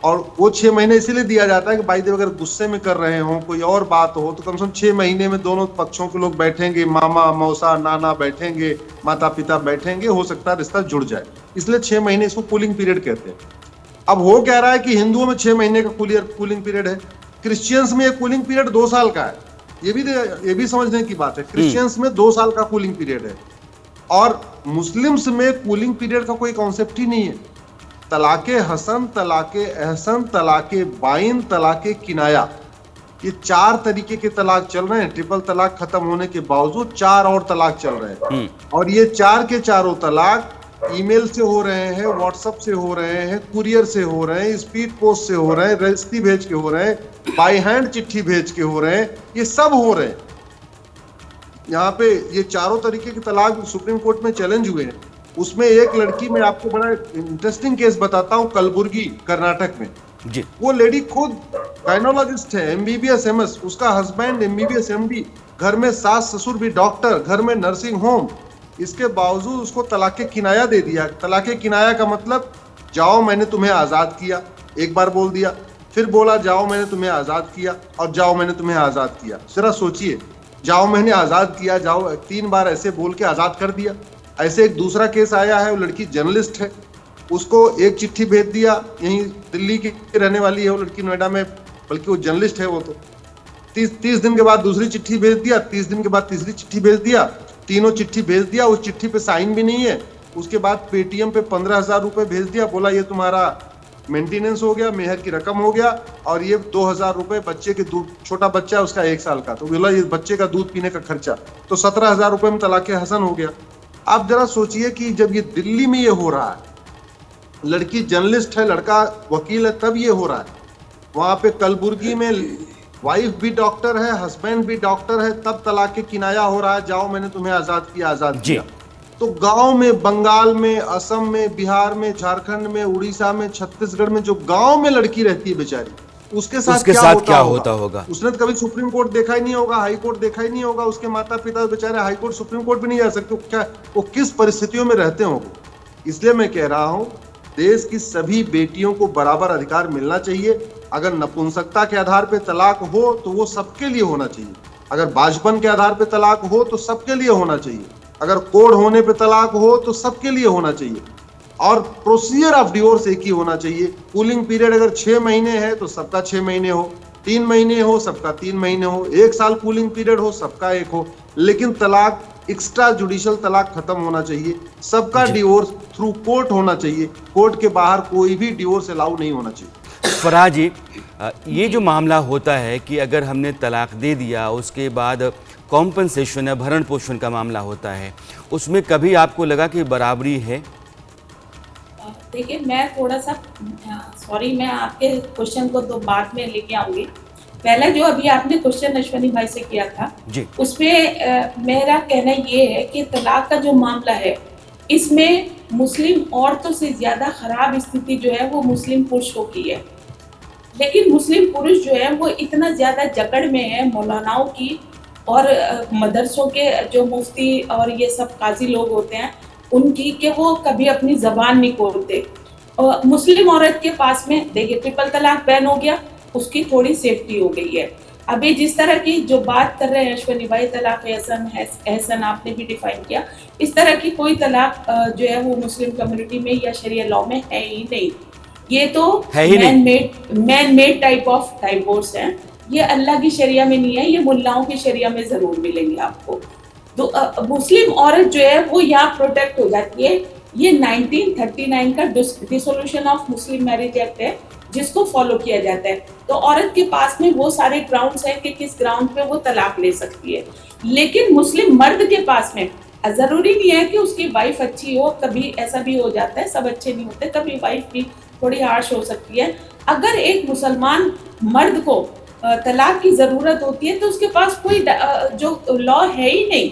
और वो 6 महीने इसीलिए दिया जाता है कि भाई देव अगर गुस्से में कर रहे हो, कोई और बात हो, तो कम से कम 6 महीने में दोनों पक्षों के लोग बैठेंगे, मामा मौसा नाना बैठेंगे, माता पिता बैठेंगे, हो सकता है रिश्ता जुड़ जाए। इसलिए 6 महीने इसको कूलिंग पीरियड कहते हैं। अब हो कह रहा है कि हिंदुओं में 6 महीने का कूलिंग पीरियड है, क्रिश्चियंस में ये कूलिंग पीरियड 2 साल का है। ये भी समझने की बात है, क्रिश्चियंस में 2 साल का कूलिंग पीरियड है और मुस्लिम्स में कूलिंग पीरियड का कोई कॉन्सेप्ट ही नहीं है। तलाके हसन, तलाके एहसन, तलाके बाइन, तलाके किनाया, ये 4 तरीके के तलाक चल रहे हैं। ट्रिपल तलाक खत्म होने के बावजूद 4 और तलाक चल रहे हैं और ये 4 के चारों तलाक ईमेल से हो रहे हैं, व्हाट्सएप से हो रहे हैं, कुरियर से हो रहे हैं, स्पीड पोस्ट से हो रहे हैं, रजिस्ट्री भेज के हो रहे हैं, बाय हैंड चिट्ठी भेज के हो रहे हैं, ये सब हो रहे हैं। यहाँ पे ये चारों तरीके के तलाक सुप्रीम कोर्ट में चैलेंज हुए हैं। उसमें एक लड़की, मैं आपको बड़ा इंटरेस्टिंग केस बताता हूँ, कलबुर्गी कर्नाटक में जी। वो लेडी खुद गायनोलॉजिस्ट है, MBBS MS, उसका हस्बैंड MBBS MD, घर में सास ससुर भी डॉक्टर, घर में नर्सिंग होम, इसके बावजूद उसको तलाके किनाया दे दिया। तलाके किनाया का मतलब जाओ मैंने तुम्हें आजाद किया, एक बार बोल दिया, फिर बोला जाओ मैंने तुम्हें आजाद किया और जाओ मैंने तुम्हें आजाद किया। जरा सोचिए, जाओ मैंने आजाद किया, जाओ 3 बार ऐसे बोल के आजाद कर दिया। ऐसे एक दूसरा केस आया है, वो लड़की जर्नलिस्ट है, उसको एक चिट्ठी भेज दिया, यहीं दिल्ली की रहने वाली है वो लड़की, नोएडा में, बल्कि वो जर्नलिस्ट है। वो तो 30 दिन के बाद दूसरी चिट्ठी भेज दिया, 30 दिन के बाद तीसरी चिट्ठी भेज दिया, तीनों चिट्ठी भेज दिया, उस चिट्ठी पे साइन भी नहीं है। उसके बाद पेटीएम पे 15,000 रुपए भेज दिया, बोला ये तुम्हारा मेंटेनेंस हो गया, मेहर की रकम हो गया, और ये 2,000 रुपए बच्चे के दूध, छोटा बच्चा है उसका 1 साल का, तो बोला ये बच्चे का दूध पीने का खर्चा, तो 17,000 रुपए में तलाक हसन हो गया। आप जरा सोचिए कि जब ये दिल्ली में ये हो रहा है, लड़की जर्नलिस्ट है, लड़का वकील है, तब ये हो रहा है। वहां पे कलबुर्गी में वाइफ भी डॉक्टर है, हस्बैंड भी डॉक्टर है, तब तलाक के किनाया हो रहा है, जाओ मैंने तुम्हें आजाद किया, आजाद किया। तो गांव में, बंगाल में, असम में, बिहार में, झारखंड में, उड़ीसा में, छत्तीसगढ़ में जो गांव में लड़की रहती है बेचारी, उसके साथ क्या होता होगा? उसने तो कभी सुप्रीम कोर्ट देखा ही नहीं होगा, हाई कोर्ट देखा ही नहीं होगा, उसके माता पिता बेचारे हाई कोर्ट, सुप्रीम कोर्ट भी नहीं जा सकते, क्या वो किस परिस्थितियों में रहते होंगे। इसलिए मैं कह रहा हूं, देश की सभी बेटियों को बराबर अधिकार मिलना चाहिए। अगर नपुंसकता के आधार पर तलाक हो तो वो सबके लिए होना चाहिए, अगर बाजपन के आधार पर तलाक हो तो सबके लिए होना चाहिए, अगर कोड होने पे तलाक हो तो सबके लिए होना चाहिए, और प्रोसीजर ऑफ डिवोर्स एक ही होना चाहिए। कूलिंग पीरियड अगर 6 महीने है तो सबका 6 महीने हो, 3 महीने हो सबका 3 महीने हो, 1 साल कूलिंग पीरियड हो सबका 1 हो, लेकिन तलाक, एक्स्ट्रा जुडिशियल तलाक खत्म होना चाहिए। सबका डिवोर्स थ्रू कोर्ट होना चाहिए, कोर्ट के बाहर कोई भी डिवोर्स अलाउ नहीं होना चाहिए। फराज जी, ये जो मामला होता है कि अगर हमने तलाक दे दिया, उसके बाद कॉम्पनसेशन या भरण पोषण का मामला होता है, उसमें कभी आपको लगा कि बराबरी है? देखिए, मैं थोड़ा सा सॉरी, मैं आपके क्वेश्चन को तो बाद में लेके आऊंगी। पहला जो अभी आपने क्वेश्चन अश्वनी भाई से किया था जी, उसमें मेरा कहना ये है कि तलाक का जो मामला है, इसमें मुस्लिम औरतों से ज्यादा खराब स्थिति जो है वो मुस्लिम पुरुषों की है। लेकिन मुस्लिम पुरुष जो है वो इतना ज्यादा जकड़ में है मौलानाओं की और मदरसों के जो मुफ्ती और ये सब काजी लोग होते हैं उनकी, कि वो कभी अपनी जबान नहीं खोलते। और मुस्लिम औरत के पास में देखिए ट्रिपल तलाक बैन हो गया, उसकी थोड़ी सेफ्टी हो गई है। अभी जिस तरह की जो बात कर रहे हैं अश्वनी भाई, तलाक एहसन आपने भी डिफाइन किया, इस तरह की कोई तलाक जो है वो मुस्लिम कम्युनिटी में या शरिया लॉ में है ही नहीं। ये तो man made type of divorce है। ये अल्लाह की शरिया में नहीं है, ये मुल्लाओं की शरिया में जरूर मिलेंगे आपको। तो मुस्लिम औरत जो है वो यहाँ प्रोटेक्ट हो जाती है। ये 1939 का dissolution of Muslim marriage act है जिसको फॉलो किया जाता है। तो औरत के पास में वो सारे ग्राउंड्स हैं कि किस ग्राउंड पे वो तलाक ले सकती है। लेकिन मुस्लिम मर्द के पास में जरूरी नहीं है कि उसकी वाइफ अच्छी हो, कभी ऐसा भी हो जाता है, सब अच्छे नहीं होते, कभी वाइफ भी थोड़ी हार्श हो सकती है। अगर एक मुसलमान मर्द को तलाक की जरूरत होती है तो उसके पास कोई जो लॉ है ही नहीं।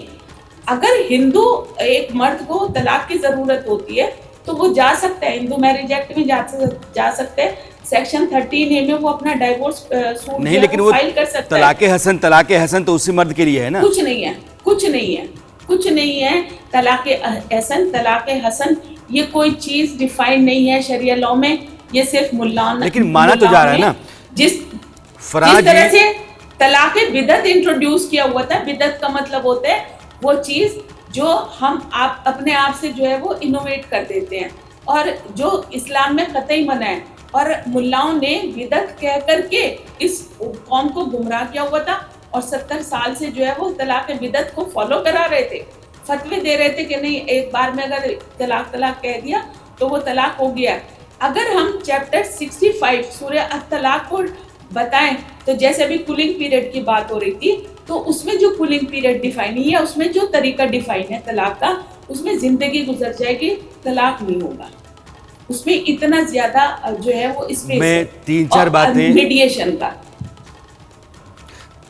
अगर हिंदू एक मर्द को तलाक की जरूरत होती है तो वो जा सकता है, हिंदू मैरिज एक्ट में जा सकते हैं, सेक्शन 13A में वो अपना डाइवोर्स सूट नहीं, लेकिन वो फाइल कर सकता है। तलाक हसन तो उसी मर्द के लिए है ना? कुछ नहीं है, कुछ नहीं है, कुछ नहीं है। तलाक हसन ये कोई चीज डिफाइन नहीं है शरिया लॉ में, ये सिर्फ मुल्लाओं, लेकिन माना तो जा रहा है ना। जिस तरह से तलाक बिदत इंट्रोड्यूस किया हुआ था, बिदत का मतलब होता है वो चीज जो हम आप अपने आप से जो है वो इनोवेट कर देते हैं, और जो इस्लाम में कतई मना है। और मुल्लाओं ने बिदत कह करके इस कौम को गुमराह किया हुआ था, और 70 साल से जो है वो तलाक बिदत को फॉलो करा रहे थे, फतवे दे रहे थे कि नहीं एक बार में अगर तलाक कह दिया तो वो तलाक हो गया। अगर हम चैप्टर 65 सूरह अत-तलाक को बताएं तो जैसे अभी कूलिंग पीरियड की बात हो रही थी, तो उसमें जो कूलिंग पीरियड डिफाइन है या उसमें जो तरीका डिफाइन है तलाक का, उसमें जिंदगी गुजर जाएगी, तलाक नहीं होगा। उसमें इतना ज्यादा जो है वो इसमें मैं 3-4 बातें मीडिएशन का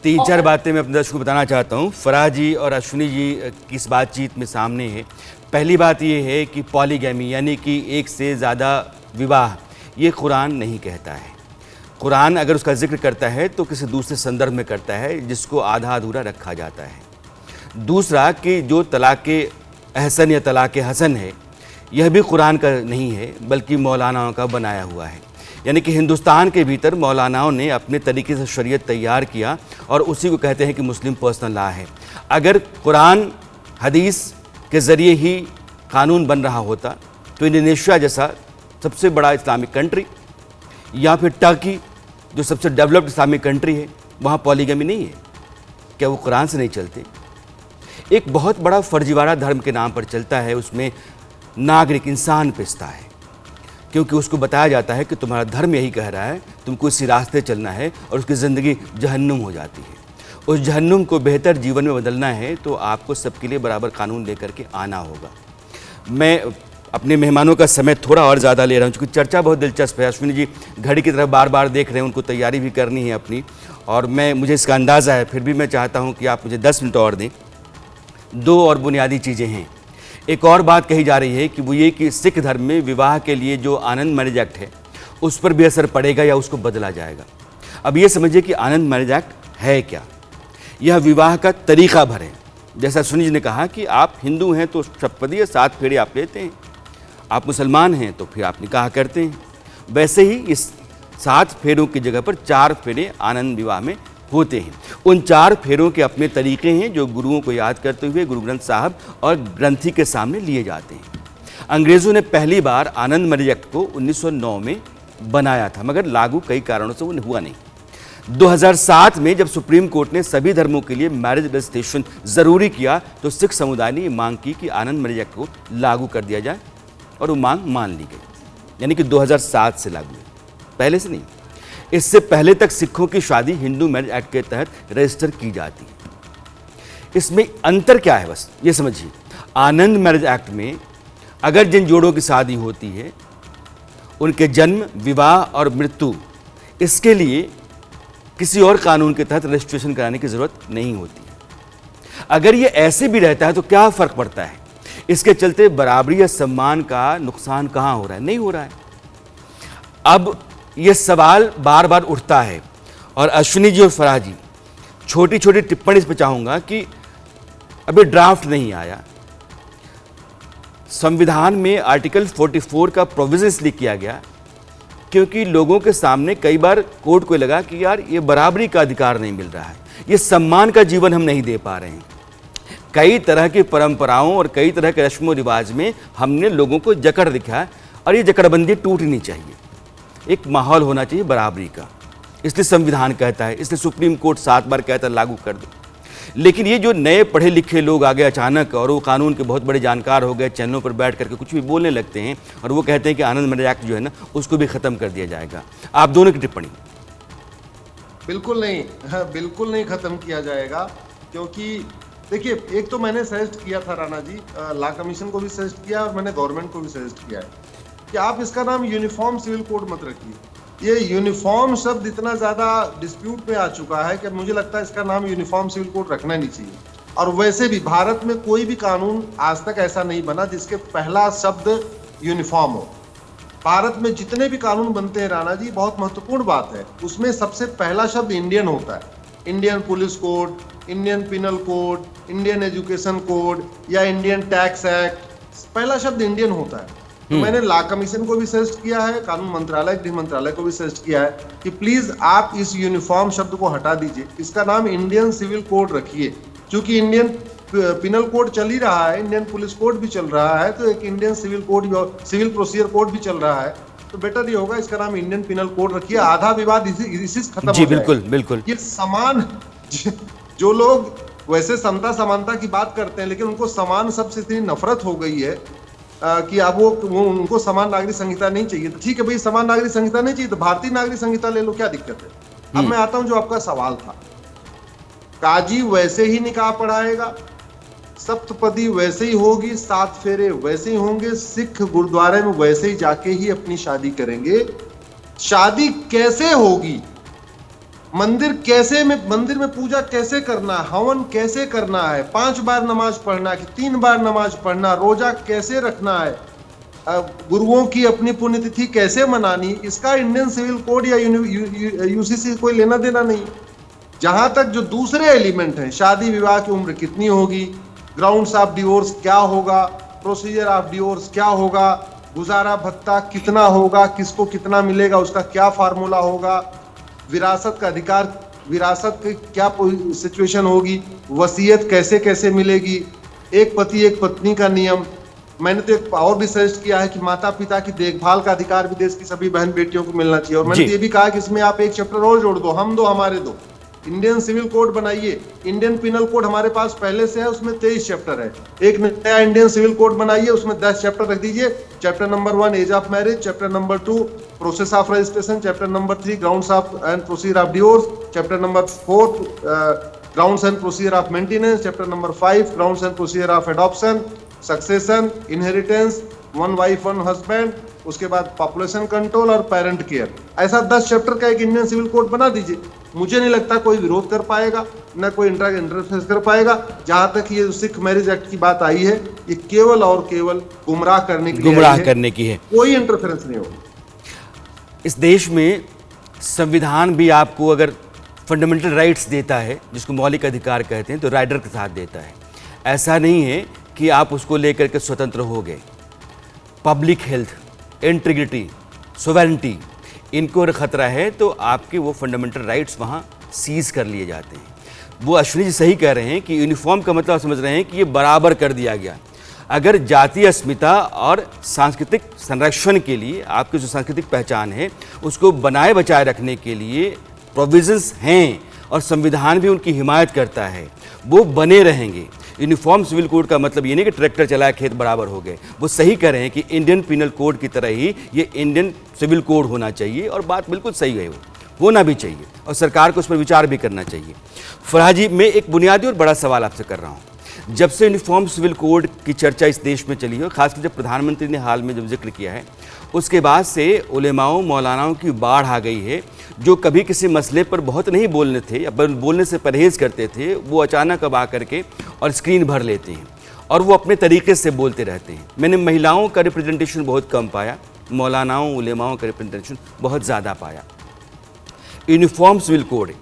3-4 बातें मैं अपने दर्शकों को बताना चाहता हूँ। फराज जी और अश्विनी जी किस बातचीत में सामने है। पहली बात ये है कि पॉलीगैमी यानी कि एक से ज़्यादा विवाह ये कुरान नहीं कहता है। कुरान अगर उसका जिक्र करता है तो किसी दूसरे संदर्भ में करता है जिसको आधा अधूरा रखा जाता है। दूसरा कि जो तलाक अहसन या तलाक हसन है यह भी कुरान का नहीं है बल्कि मौलानाओं का बनाया हुआ है। यानी कि हिंदुस्तान के भीतर मौलानाओं ने अपने तरीके से शरीयत तैयार किया और उसी को कहते हैं कि मुस्लिम पर्सनल लॉ है। अगर कुरान हदीस के ज़रिए ही कानून बन रहा होता तो इंडोनेशिया जैसा सबसे बड़ा इस्लामिक कंट्री या फिर टर्की जो सबसे डेवलप्ड इस्लामिक कंट्री है, वहाँ पॉलीगमी नहीं है। क्या वो कुरान से नहीं चलते? एक बहुत बड़ा फर्जीवाड़ा धर्म के नाम पर चलता है, उसमें नागरिक इंसान पिसता है, क्योंकि उसको बताया जाता है कि तुम्हारा धर्म यही कह रहा है, तुमको इसी रास्ते चलना है, और उसकी ज़िंदगी जहन्नुम हो जाती है। उस जहन्नुम को बेहतर जीवन में बदलना है तो आपको सबके लिए बराबर कानून लेकर के आना होगा। मैं अपने मेहमानों का समय थोड़ा और ज़्यादा ले रहा हूँ, क्योंकि चर्चा बहुत दिलचस्प है। अश्विनी जी घड़ी की तरफ बार बार देख रहे हैं, उनको तैयारी भी करनी है अपनी, और मुझे इसका अंदाज़ा है, फिर भी मैं चाहता हूँ कि आप मुझे 10 मिनट और दें। 2 और बुनियादी चीज़ें हैं। एक और बात कही जा रही है कि वो ये कि सिख धर्म में विवाह के लिए जो आनंद मैरिज एक्ट है उस पर भी असर पड़ेगा या उसको बदला जाएगा। अब ये समझिए कि आनंद मैरिज एक्ट है क्या? यह विवाह का तरीका भर है। जैसा अश्विनी जी ने कहा कि आप हिंदू हैं तो शपथ 7 फेरे आप लेते हैं, आप मुसलमान हैं तो फिर आप निकाह करते हैं। वैसे ही इस 7 फेरों की जगह पर 4 फेरे आनंद विवाह में होते हैं। उन 4 फेरों के अपने तरीके हैं जो गुरुओं को याद करते हुए गुरु ग्रंथ साहब और ग्रंथी के सामने लिए जाते हैं। अंग्रेज़ों ने पहली बार आनंद मैरिज एक्ट को 1909 में बनाया था, मगर लागू कई कारणों से वो हुआ नहीं। 2007 में जब सुप्रीम कोर्ट ने सभी धर्मों के लिए मैरिज रजिस्ट्रेशन ज़रूरी किया तो सिख समुदाय ने मांग की कि आनंद मैरिज एक्ट को लागू कर दिया जाए, और वो मांग मान ली गई। यानी कि 2007 से लागू है, पहले से नहीं। इससे पहले तक सिखों की शादी हिंदू मैरिज एक्ट के तहत रजिस्टर की जाती है। इसमें अंतर क्या है, बस ये समझिए। आनंद मैरिज एक्ट में अगर जिन जोड़ों की शादी होती है उनके जन्म, विवाह और मृत्यु, इसके लिए किसी और कानून के तहत रजिस्ट्रेशन कराने की जरूरत नहीं होती है। अगर ये ऐसे भी रहता है तो क्या फर्क पड़ता है? इसके चलते बराबरी या सम्मान का नुकसान कहाँ हो रहा है? नहीं हो रहा है। अब ये सवाल बार बार उठता है, और अश्विनी जी और फराह जी छोटी छोटी टिप्पणी इस पर चाहूँगा कि अभी ड्राफ्ट नहीं आया। संविधान में आर्टिकल 44 का प्रोविजन इसलिए किया गया क्योंकि लोगों के सामने कई बार कोर्ट को लगा कि यार ये बराबरी का अधिकार नहीं मिल रहा है, ये सम्मान का जीवन हम नहीं दे पा रहे हैं। कई तरह की परंपराओं और कई तरह के रस्मों रिवाज में हमने लोगों को जकड़ दिखा, और ये जकड़बंदी टूटनी चाहिए। एक माहौल होना चाहिए बराबरी का, इसलिए संविधान कहता है, इसलिए सुप्रीम कोर्ट 7 बार कहता है लागू कर दो। लेकिन ये जो नए पढ़े लिखे लोग आ गए अचानक, और वो कानून के बहुत बड़े जानकार हो गए, चैनलों पर बैठ करके कुछ भी बोलने लगते हैं, और वो कहते हैं कि आनंद मैरिज एक्ट जो है ना उसको भी ख़त्म कर दिया जाएगा। आप दोनों की टिप्पणी। बिल्कुल नहीं, बिल्कुल नहीं खत्म किया जाएगा, क्योंकि देखिए, एक तो मैंने सजेस्ट किया था राणा जी, लॉ कमीशन को भी सजेस्ट किया और मैंने गवर्नमेंट को भी सजेस्ट किया है कि आप इसका नाम यूनिफॉर्म सिविल कोड मत रखिए। ये यूनिफॉर्म शब्द इतना ज्यादा डिस्प्यूट में आ चुका है कि मुझे लगता है इसका नाम यूनिफॉर्म सिविल कोड रखना नहीं चाहिए। और वैसे भी भारत में कोई भी कानून आज तक ऐसा नहीं बना जिसके पहला शब्द यूनिफॉर्म हो। भारत में जितने भी कानून बनते हैं राणा जी, बहुत महत्वपूर्ण बात है, उसमें सबसे पहला शब्द इंडियन होता है। Indian police code, Indian penal code, Indian education code या इंडियन टैक्स एक्ट, पहला शब्द इंडियन होता है। तो मैंने लॉ कमीशन को भी सजेस्ट किया है, कानून मंत्रालय, गृह मंत्रालय को भी सजेस्ट किया है कि प्लीज आप इस यूनिफॉर्म शब्द को हटा दीजिए, इसका नाम इंडियन सिविल कोड रखिए। क्योंकि इंडियन पिनल कोड चल ही रहा है, इंडियन पुलिस कोड भी चल रहा है, तो एक Indian civil code, civil procedure code भी चल रहा है, तो बेटर ये होगा इसका नाम इंडियन पिनल कोड रखिए। आधा विवाद इसी खत्म हो जाएगा। बिल्कुल बिल्कुल। ये समान, जो लोग वैसे समता समानता की बात करते हैं, लेकिन उनको समान शब्द से इतनी नफरत हो गई है कि अब वो उनको समान नागरिक संहिता नहीं चाहिए। तो ठीक है भाई, समान नागरिक संहिता नहीं चाहिए तो भारतीय नागरिक संहिता ले लो, क्या दिक्कत है? अब मैं आता हूं जो आपका सवाल था। काजी वैसे ही निकाह पढ़ाएगा, सप्तपदी वैसे ही होगी, 7 फेरे वैसे ही होंगे, सिख गुरुद्वारे में वैसे ही जाके ही अपनी शादी करेंगे। शादी कैसे होगी, मंदिर में पूजा कैसे करना है, हवन कैसे करना है, 5 बार नमाज पढ़ना है कि 3 बार नमाज पढ़ना, रोजा कैसे रखना है, गुरुओं की अपनी पुण्यतिथि कैसे मनानी, इसका इंडियन सिविल कोड या यूसीसी कोई लेना देना नहीं। जहां तक जो दूसरे एलिमेंट हैं, शादी विवाह की उम्र कितनी होगी, ग्राउंड्स ऑफ डिवोर्स क्या होगा, प्रोसीजर ऑफ डिवोर्स क्या होगा, गुजारा भत्ता कितना होगा, किसको कितना मिलेगा, उसका क्या फार्मूला होगा, विरासत का अधिकार, विरासत की क्या सिचुएशन होगी, वसीयत कैसे कैसे मिलेगी, एक पति एक पत्नी का नियम, मैंने तो एक और भी सजेस्ट किया है कि माता पिता की देखभाल का अधिकार भी देश की सभी बहन बेटियों को मिलना चाहिए। और मैंने तो ये भी कहा कि इसमें आप एक चैप्टर और जोड़ दो, हम दो हमारे दो। इंडियन सिविल कोड बनाइए, इंडियन पिनल कोड हमारे पास पहले से है, उसमें 23 चैप्टर है। एक नया इंडियन सिविल कोड बनाइए, उसमें 10 चैप्टर रख दीजिए। Chapter number 1 age of marriage, chapter number 2 process of registration, chapter number 3 grounds of and procedure of divorce, chapter number 4 grounds and procedure of maintenance, chapter number 5 grounds and procedure of adoption, succession, inheritance, one wife one husband, उसके बाद population control और parent care. ऐसा 10 chapter का एक Indian civil code बना दीजिए। मुझे नहीं लगता कोई विरोध कर पाएगा, ना कोई इंटरफेरेंस कर पाएगा। जहां तक ये सिख मैरिज एक्ट की बात आई है, ये केवल और केवल गुमराह करने की है, कोई इंटरफेरेंस नहीं होगा। इस देश में संविधान भी आपको अगर फंडामेंटल राइट्स देता है, जिसको मौलिक अधिकार कहते हैं, तो राइडर के साथ देता है। ऐसा नहीं है कि आप उसको लेकर के स्वतंत्र हो गए। पब्लिक हेल्थ, इंटीग्रिटी, सोवेरेंटी, इनको अगर खतरा है तो आपके वो फंडामेंटल राइट्स वहाँ सीज कर लिए जाते हैं। वो अश्विनी जी सही कह रहे हैं कि यूनिफॉर्म का मतलब समझ रहे हैं कि ये बराबर कर दिया गया। अगर जातीय अस्मिता और सांस्कृतिक संरक्षण के लिए, आपकी जो सांस्कृतिक पहचान है उसको बनाए बचाए रखने के लिए प्रोविजंस हैं और संविधान भी उनकी हिमायत करता है, वो बने रहेंगे। यूनिफॉर्म सिविल कोड का मतलब ये नहीं कि ट्रैक्टर चलाए खेत बराबर हो गए। वो सही कह रहे हैं कि इंडियन पिनल कोड की तरह ही ये इंडियन सिविल कोड होना चाहिए, और बात बिल्कुल सही है, वो होना भी चाहिए और सरकार को उस पर विचार भी करना चाहिए। फराह जी, मैं एक बुनियादी और बड़ा सवाल आपसे कर रहा हूँ। जब से यूनिफॉर्म सिविल कोड की चर्चा इस देश में चली है, खासकर जब प्रधानमंत्री ने हाल में जब जिक्र किया है, उसके बाद से उलेमाओं मौलानाओं की बाढ़ आ गई है। जो कभी किसी मसले पर बहुत नहीं बोलने थे या बोलने से परहेज़ करते थे, वो अचानक अब आकर के और स्क्रीन भर लेते हैं और वो अपने तरीके से बोलते रहते हैं। मैंने महिलाओं का रिप्रेजेंटेशन बहुत कम पाया, मौलानाओं उलेमाओं का रिप्रेजेंटेशन बहुत ज़्यादा पाया। यूनिफॉर्म सिविल कोड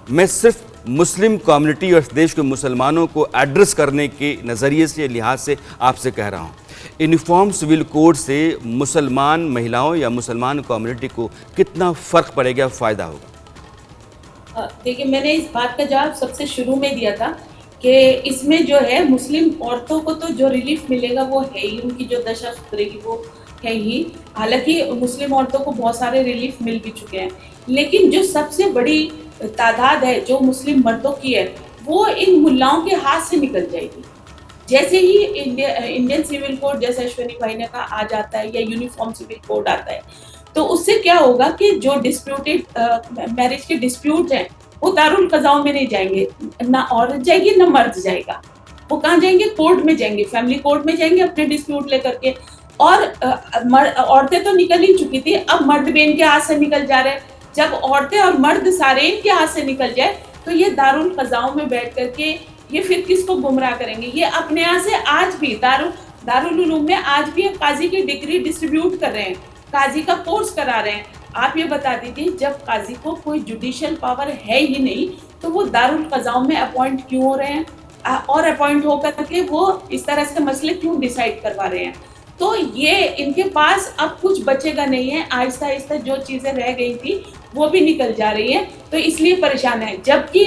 मैं सिर्फ मुस्लिम कम्युनिटी और देश के मुसलमानों को एड्रेस करने के नज़रिए से, लिहाज से आपसे कह रहा हूँ, यूनिफॉर्म सिविल कोड से मुसलमान महिलाओं या मुसलमान कम्युनिटी को कितना फ़र्क पड़ेगा, फ़ायदा होगा? देखिए, मैंने इस बात का जवाब सबसे शुरू में दिया था कि इसमें जो है मुस्लिम औरतों को तो जो रिलीफ मिलेगा वो है ही, उनकी जो दशा सुधरेगी वो है ही। हालांकि मुस्लिम औरतों को बहुत सारे रिलीफ मिल भी चुके हैं, लेकिन जो सबसे बड़ी तादाद है जो मुस्लिम मर्दों की है, वो इन मुल्लाओं के हाथ से निकल जाएगी। जैसे ही इंडियन सिविल कोड, जैसे अश्विनी भाई ने कहा, आ जाता है या यूनिफॉर्म सिविल कोड आता है, तो उससे क्या होगा कि जो डिस्प्यूटेड मैरिज के डिस्प्यूट हैं वो दारुल कज़ाओं में नहीं जाएंगे, ना औरत जाएगी ना मर्द जाएगा। वो कहाँ जाएंगे? कोर्ट में जाएंगे, फैमिली कोर्ट में जाएंगे अपने डिस्प्यूट लेकर के। और औरतें तो निकल ही चुकी थी, अब मर्द भी इनके हाथ से निकल जा रहे हैं। जब औरतें और मर्द सारे इनके हाथ से निकल जाए तो ये दारुल कज़ाओं में बैठ करके ये फिर किसको गुमराह करेंगे? ये अपने यहाँ से आज भी दारुल उलूम में आज भी काजी की डिग्री डिस्ट्रीब्यूट कर रहे हैं, काजी का कोर्स करा रहे हैं। आप ये बता दीजिए, जब काजी को कोई जुडिशियल पावर है ही नहीं तो वो दारुल कज़ाओं में अपॉइंट क्यों हो रहे हैं, और अपॉइंट होकर के वो इस तरह से मसले क्यों डिसाइड करवा रहे हैं? तो ये इनके पास अब कुछ बचेगा नहीं है। आहिस्ता आहिस्ता जो चीज़ें रह गई थी वो भी निकल जा रही है, तो इसलिए परेशान है। जबकि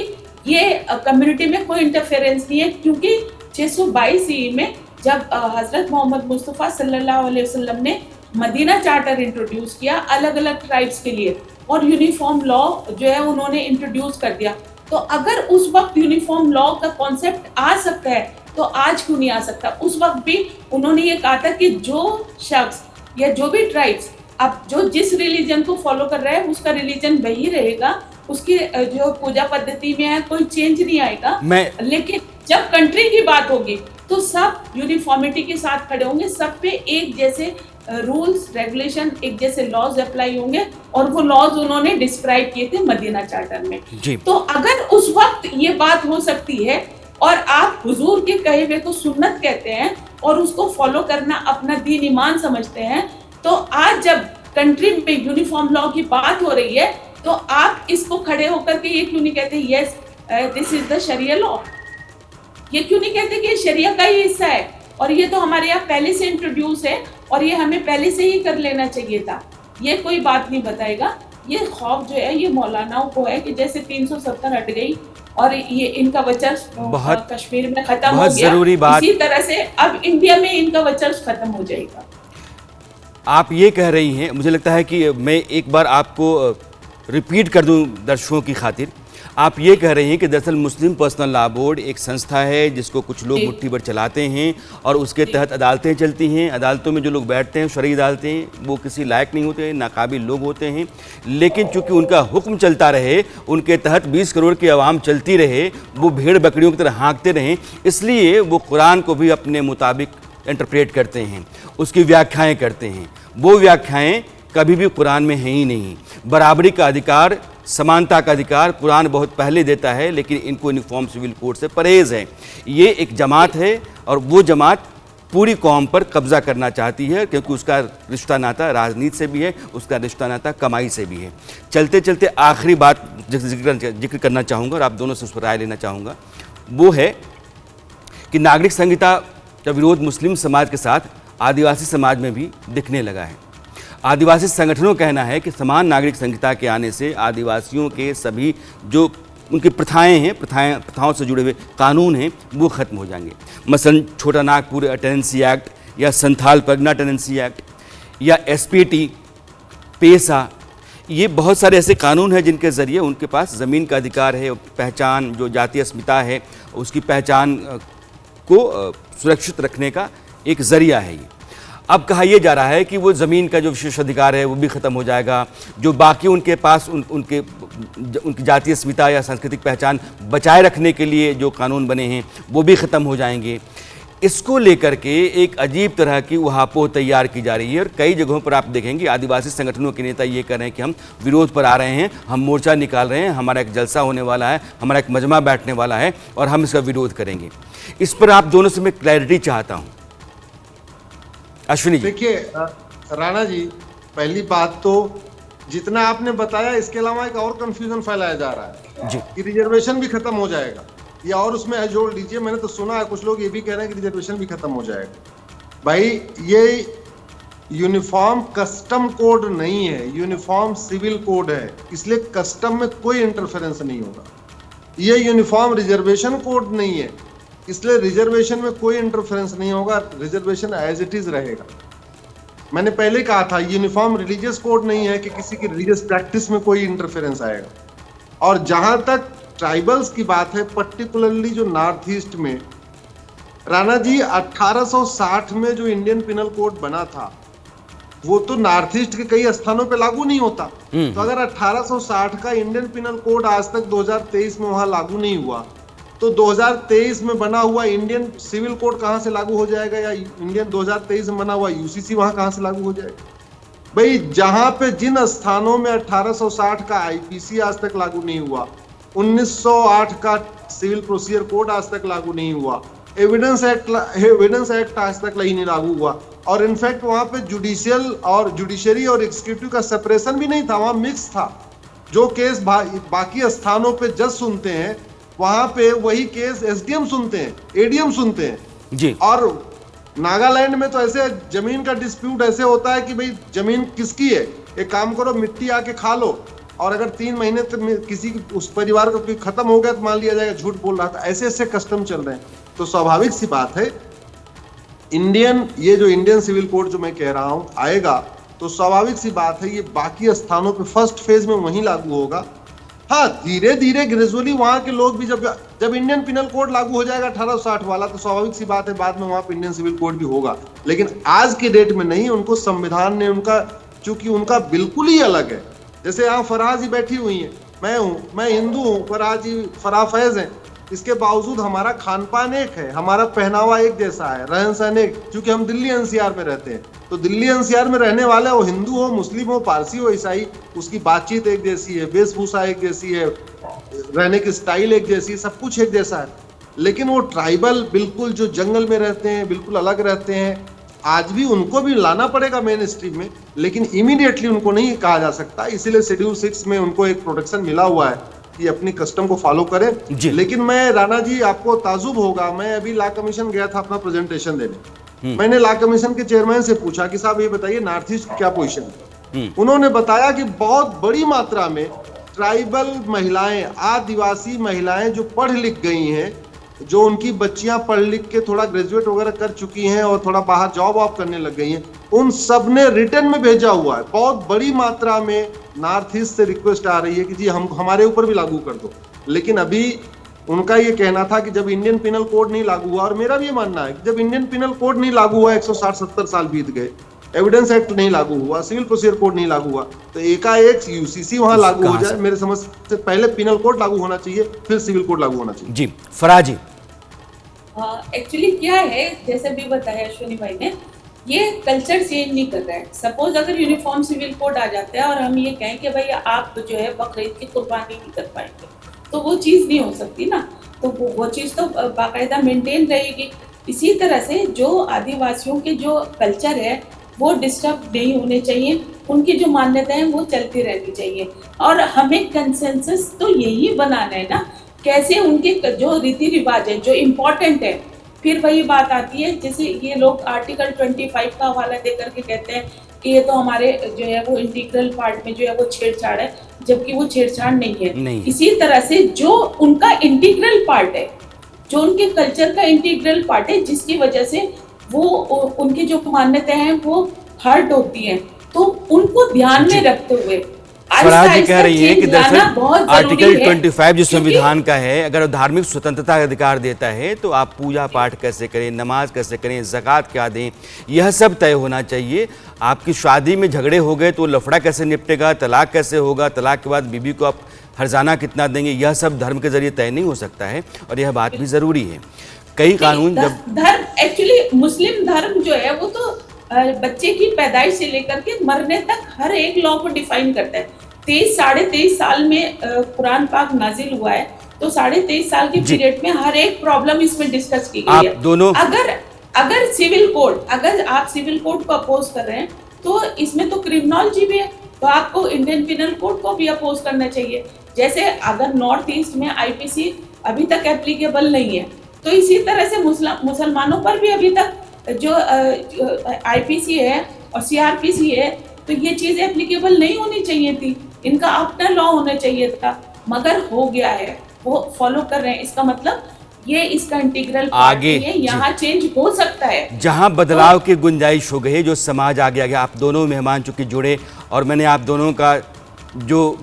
ये कम्युनिटी में कोई इंटरफेरेंस नहीं है, क्योंकि 622 ईस्वी में जब हज़रत मोहम्मद मुस्तफ़ा सल्लल्लाहु अलैहि वसल्लम ने मदीना चार्टर इंट्रोड्यूस किया अलग अलग ट्राइब्स के लिए, और यूनिफॉर्म लॉ जो है उन्होंने इंट्रोड्यूस कर दिया, तो अगर उस वक्त यूनिफॉर्म लॉ का कॉन्सेप्ट आ सकता है तो आज क्यों नहीं आ सकता? उस वक्त भी उन्होंने ये कहा था कि जो शख्स या जो भी ट्राइब्स अब जो जिस रिलीजन को फॉलो कर रहा है उसका रिलीजन वही रहेगा, उसकी जो पूजा पद्धति में है कोई चेंज नहीं आएगा। लेकिन जब कंट्री की बात होगी तो सब यूनिफॉर्मिटी के साथ खड़े होंगे, सब पे एक जैसे रूल्स रेगुलेशन, एक जैसे लॉज अप्लाई होंगे, और वो लॉज उन्होंने डिस्क्राइब किए थे मदीना चार्टर में। तो अगर उस वक्त ये बात हो सकती है और आप हुजूर के कहे हुए को सुन्नत कहते हैं और उसको फॉलो करना अपना दीन ईमान समझते हैं, तो आज जब कंट्री में यूनिफॉर्म लॉ की बात हो रही है तो आप इसको खड़े होकर के ये क्यों नहीं कहते yes this is the sharia law? ये क्यों नहीं कहते कि ये शरिया का ही हिस्सा है और ये तो हमारे यहाँ पहले से इंट्रोड्यूस है और ये हमें पहले से ही कर लेना चाहिए था? ये कोई बात नहीं बताएगा। ये खौफ जो है ये मौलानाओं को है कि जैसे 370 हट गई और ये इनका वर्चस्व बहुत- कश्मीर में खत्म हो बहुत गया। जरूरी बात- इसी तरह से अब इंडिया में इनका वर्चस्व खत्म हो जाएगा। आप ये कह रही हैं, मुझे लगता है कि मैं एक बार आपको रिपीट कर दूं दर्शकों की खातिर। आप ये कह रही हैं कि दरअसल मुस्लिम पर्सनल लॉ बोर्ड एक संस्था है जिसको कुछ लोग जी। मुट्ठी भर चलाते हैं और उसके तहत अदालतें चलती हैं। अदालतों में जो लोग बैठते हैं, शरई अदालतें, वो किसी लायक नहीं होते, नाकाबिल लोग होते हैं, लेकिन चूंकि उनका हुक्म चलता रहे, उनके तहत 20 करोड़ की आवाम चलती रहे, वो भेड़ बकरियों की तरह हाँकते रहें, इसलिए वो कुरान को भी अपने मुताबिक इंटरप्रेट करते हैं, उसकी व्याख्याएं करते हैं। वो व्याख्याएं कभी भी कुरान में हैं ही नहीं। बराबरी का अधिकार, समानता का अधिकार कुरान बहुत पहले देता है, लेकिन इनको यूनिफॉर्म सिविल कोड से परहेज है। ये एक जमात है और वो जमात पूरी कौम पर कब्जा करना चाहती है, क्योंकि उसका रिश्ता नाता राजनीति से भी है, उसका रिश्ता नाता कमाई से भी है। चलते चलते आखिरी बात जिक्र करना चाहूँगा और आप दोनों से उस पर राय लेना चाहूँगा, वो है कि नागरिक संहिता का विरोध मुस्लिम समाज के साथ आदिवासी समाज में भी दिखने लगा है। आदिवासी संगठनों का कहना है कि समान नागरिक संहिता के आने से आदिवासियों के सभी जो उनकी प्रथाओं से जुड़े हुए कानून हैं वो ख़त्म हो जाएंगे। मसलन छोटा नागपुर टेनेंसी एक्ट या संथाल परगना टेनेंसी एक्ट या एसपीटी, पेसा, ये बहुत सारे ऐसे कानून हैं जिनके ज़रिए उनके पास ज़मीन का अधिकार है, पहचान जो जातीय अस्मिता है उसकी पहचान को सुरक्षित रखने का एक ज़रिया है। ये अब कहा यह जा रहा है कि वो ज़मीन का जो विशेष अधिकार है वो भी ख़त्म हो जाएगा, जो बाकी उनके पास उनकी जातीय अस्मिता या सांस्कृतिक पहचान बचाए रखने के लिए जो कानून बने हैं वो भी ख़त्म हो जाएंगे। इसको लेकर के एक अजीब तरह की उहापोह तैयार की जा रही है और कई जगहों पर आप देखेंगे आदिवासी संगठनों के नेता ये कह रहे हैं कि हम विरोध पर आ रहे हैं, हम मोर्चा निकाल रहे हैं, हमारा एक जलसा होने वाला है, हमारा एक मजमा बैठने वाला है और हम इसका विरोध करेंगे। इस पर आप दोनों से मैं क्लैरिटी चाहता हूँ। अश्विनी जी। देखिए राणा जी, पहली बात तो जितना आपने बताया इसके अलावा एक और कंफ्यूजन फैलाया जा रहा है जी कि रिजर्वेशन भी खत्म हो जाएगा, या और उसमें जोड़ लीजिए, मैंने तो सुना है कुछ लोग ये भी कह रहे हैं कि रिजर्वेशन भी खत्म हो जाएगा। भाई ये यूनिफॉर्म कस्टम कोड नहीं है, यूनिफॉर्म सिविल कोड है, इसलिए कस्टम में कोई इंटरफेरेंस नहीं होगा। ये यूनिफॉर्म रिजर्वेशन कोड नहीं है, इसलिए रिजर्वेशन में कोई इंटरफेरेंस नहीं होगा, रिजर्वेशन एज इट इज रहेगा। मैंने पहले कहा था यूनिफॉर्म रिलीजियस कोड नहीं है कि किसी की रिलीजियस प्रैक्टिस में कोई इंटरफेरेंस आएगा। और जहां तक ट्राइबल्स की बात है, पर्टिकुलरली जो नॉर्थ ईस्ट में, राणा जी 1860 में जो इंडियन पिनल कोड बना था वो तो नॉर्थ ईस्ट के कई स्थानों पे लागू नहीं होता। तो अगर 1860 का इंडियन पिनल कोड आज तक 2023 में वहां लागू नहीं हुआ, तो 2023 में बना हुआ इंडियन सिविल कोड कहां से लागू हो जाएगा, या इंडियन 2023 में बना हुआ यूसीसी वहां कहां से लागू हो जाएगा? भाई जहां पे जिन स्थानों में 1860 का आईपीसी आज तक लागू नहीं हुआ, 1908 का सिविल प्रोसीजर कोड आज तक लागू नहीं हुआ, एविडेंस एक्ट आज तक नहीं लागू हुआ, और इनफैक्ट वहां पे जुडिशरी और एग्जीक्यूटिव का सेपरेशन भी नहीं था, वहां मिक्स था। जो केस बाकी स्थानों पे जज सुनते हैं वहां पे वही केस एसडीएम सुनते हैं, एडीएम सुनते हैं जी। और नागालैंड में तो ऐसे जमीन का डिस्प्यूट ऐसे होता है कि भाई जमीन किसकी है, एक काम करो मिट्टी आके खा लो, और अगर 3 महीने तक किसी उस परिवार का खत्म हो गया तो मान लिया जाएगा झूठ बोल रहा था। ऐसे ऐसे कस्टम चल रहे हैं। तो स्वाभाविक सी बात है, ये जो इंडियन सिविल कोड जो मैं कह रहा हूं आएगा, तो स्वाभाविक सी बात है ये बाकी स्थानों पे फर्स्ट फेज में वहीं लागू होगा। हाँ, धीरे धीरे ग्रेजुअली वहां के लोग भी जब इंडियन पिनल कोड लागू हो जाएगा 1860 वाला, तो स्वाभाविक सी बात है बाद में वहां पे इंडियन सिविल कोड भी होगा। लेकिन आज के डेट में नहीं, उनको संविधान ने चूंकि उनका बिल्कुल ही अलग है। जैसे यहाँ फराह जी बैठी हुई है, मैं हिंदू हूँ, फराह जी फराह फैज है, इसके बावजूद हमारा खान पान एक है, हमारा पहनावा एक जैसा है, रहन सहन एक, क्योंकि हम दिल्ली एनसीआर में रहते हैं। तो दिल्ली एनसीआर में रहने वाले, वो हिंदू हो, मुस्लिम हो, पारसी हो, ईसाई, उसकी बातचीत एक जैसी है, वेशभूषा एक जैसी है, रहने की स्टाइल एक जैसी है, सब कुछ एक जैसा है। लेकिन वो ट्राइबल बिल्कुल जो जंगल में रहते हैं, बिल्कुल अलग रहते हैं। आज भी उनको भी लाना पड़ेगा मेन स्ट्रीम में, लेकिन इमीडिएटली उनको नहीं कहा जा सकता। इसीलिए शेड्यूल 6 में उनको एक प्रोटेक्शन मिला हुआ है कि अपनी कस्टम को फॉलो करें। लेकिन मैं राणा जी, आपको ताजुब होगा, मैं अभी लॉ कमीशन गया था अपना प्रेजेंटेशन देने। मैंने लॉ कमीशन के चेयरमैन से पूछा कि साहब ये बताइए नॉर्थ ईस्ट की क्या पोजीशन है। उन्होंने बताया कि बहुत बड़ी मात्रा में ट्राइबल महिलाएं, आदिवासी महिलाएं जो पढ़ लिख गई हैं, जो उनकी बच्चियां पढ़ लिख के थोड़ा ग्रेजुएट वगैरह कर चुकी हैं और थोड़ा बाहर जॉब ऑफ करने लग गई हैं, उन सब ने रिटर्न में भेजा हुआ है। बहुत बड़ी मात्रा में नॉर्थ ईस्ट से रिक्वेस्ट आ रही है कि जी हमारे ऊपर भी लागू कर दो। लेकिन अभी उनका ये कहना था कि जब इंडियन पिनल कोड नहीं लागू हुआ, और मेरा भी ये मानना है कि जब इंडियन पिनल कोड नहीं लागू हुआ, 160-70 साल बीत गए, एविडेंस एक्ट नहीं लागू हुआ, सिविल प्रोसीजर कोड नहीं लागू हुआ, तो एकाएक यूसीसी वहां लागू हो जाए, मेरे समझ से पहले पिनल कोड लागू होना चाहिए, फिर सिविल कोड लागू होना चाहिए। जी फराह जी। एक्चुअली क्या है, जैसे भी बताया अश्विनी भाई ने, ये कल्चर चेंज नहीं कर रहा है। सपोज अगर यूनिफॉर्म सिविल कोड आ जाता है और हम ये कहें कि भाई आप जो है बकरीद की कुर्बानी नहीं कर पाएंगे, तो वो चीज़ नहीं हो सकती ना। तो वो चीज़ तो बाकायदा मेंटेन रहेगी। इसी तरह से जो आदिवासियों के जो कल्चर है वो डिस्टर्ब नहीं होने चाहिए, उनकी जो मान्यताएं हैं वो चलती रहनी चाहिए। और हमें कंसेंसस तो यही बनाना है ना, कैसे उनके जो रीति रिवाज है जो इम्पोर्टेंट है। फिर वही बात आती है, जैसे ये लोग आर्टिकल 25 का हवाला दे करके कहते हैं कि ये तो हमारे जो है वो इंटीग्रल पार्ट में जो है वो छेड़छाड़ है, जबकि वो छेड़छाड़ नहीं है। इसी तरह से जो उनका इंटीग्रल पार्ट है, जो उनके कल्चर का इंटीग्रल पार्ट है, जिसकी वजह से वो उनकी जो मान्यताएं हैं वो हर्ट होती हैं, तो उनको ध्यान में रखते हुए फराह जी कह रही है कि दरअसल आर्टिकल 25 जो संविधान का है, अगर धार्मिक स्वतंत्रता का अधिकार देता है तो आप पूजा पाठ कैसे करें, नमाज कैसे करें, ज़कात क्या दें, यह सब तय होना चाहिए। आपकी शादी में झगड़े हो गए तो लफड़ा कैसे निपटेगा, तलाक कैसे होगा, तलाक के बाद बीबी को आप हर्जाना कितना देंगे, यह सब धर्म के जरिए तय नहीं हो सकता है, और यह बात भी ज़रूरी है। कई कानून जब धर्म, एक्चुअली मुस्लिम धर्म जो है वो तो बच्चे की पैदाइश से लेकर के मरने तक हर एक लॉ को डिफाइन करता है। 23-23.5 साल में कुरान पाक नाजिल हुआ है, तो 23.5 साल के पीरियड में हर एक प्रॉब्लम इसमें डिस्कस की गई है। दोनों अगर सिविल कोड, अगर आप सिविल कोड को अपोज कर रहे हैं तो इसमें तो क्रिमिनोलॉजी भी है, तो आपको इंडियन पिनल कोड को भी अपोज करना चाहिए। जैसे अगर नॉर्थ ईस्ट में आईपीसी अभी तक एप्लीकेबल नहीं है, तो इसी तरह से मुसलमानों पर भी अभी तक जो आईपीसी है और सीआरपीसी है, तो ये चीज एप्लीकेबल नहीं होनी चाहिए थी, इनका अपना लॉ होना चाहिए था, मगर हो गया है, वो फॉलो कर रहे हैं। इसका मतलब ये इसका इंटीग्रल आगे है, यहाँ चेंज हो सकता है, जहाँ बदलाव की गुंजाइश हो गई, जो समाज आगे आगे। आप दोनों मेहमान चूंकि जुड़े, और मैंने आप दोनों का जो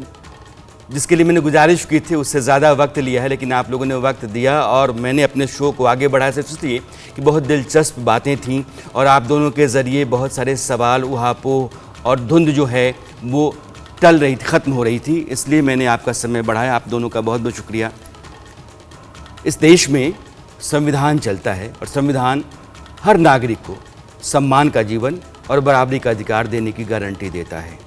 जिसके लिए मैंने गुजारिश की थी उससे ज़्यादा वक्त लिया है, लेकिन आप लोगों ने वक्त दिया और मैंने अपने शो को आगे बढ़ाया सिर्फ इसलिए कि बहुत दिलचस्प बातें थीं और आप दोनों के ज़रिए बहुत सारे सवाल, उहापोह और धुंध जो है वो टल रही थी, ख़त्म हो रही थी, इसलिए मैंने आपका समय बढ़ाया। आप दोनों का बहुत बहुत शुक्रिया। इस देश में संविधान चलता है और संविधान हर नागरिक को सम्मान का जीवन और बराबरी का अधिकार देने की गारंटी देता है।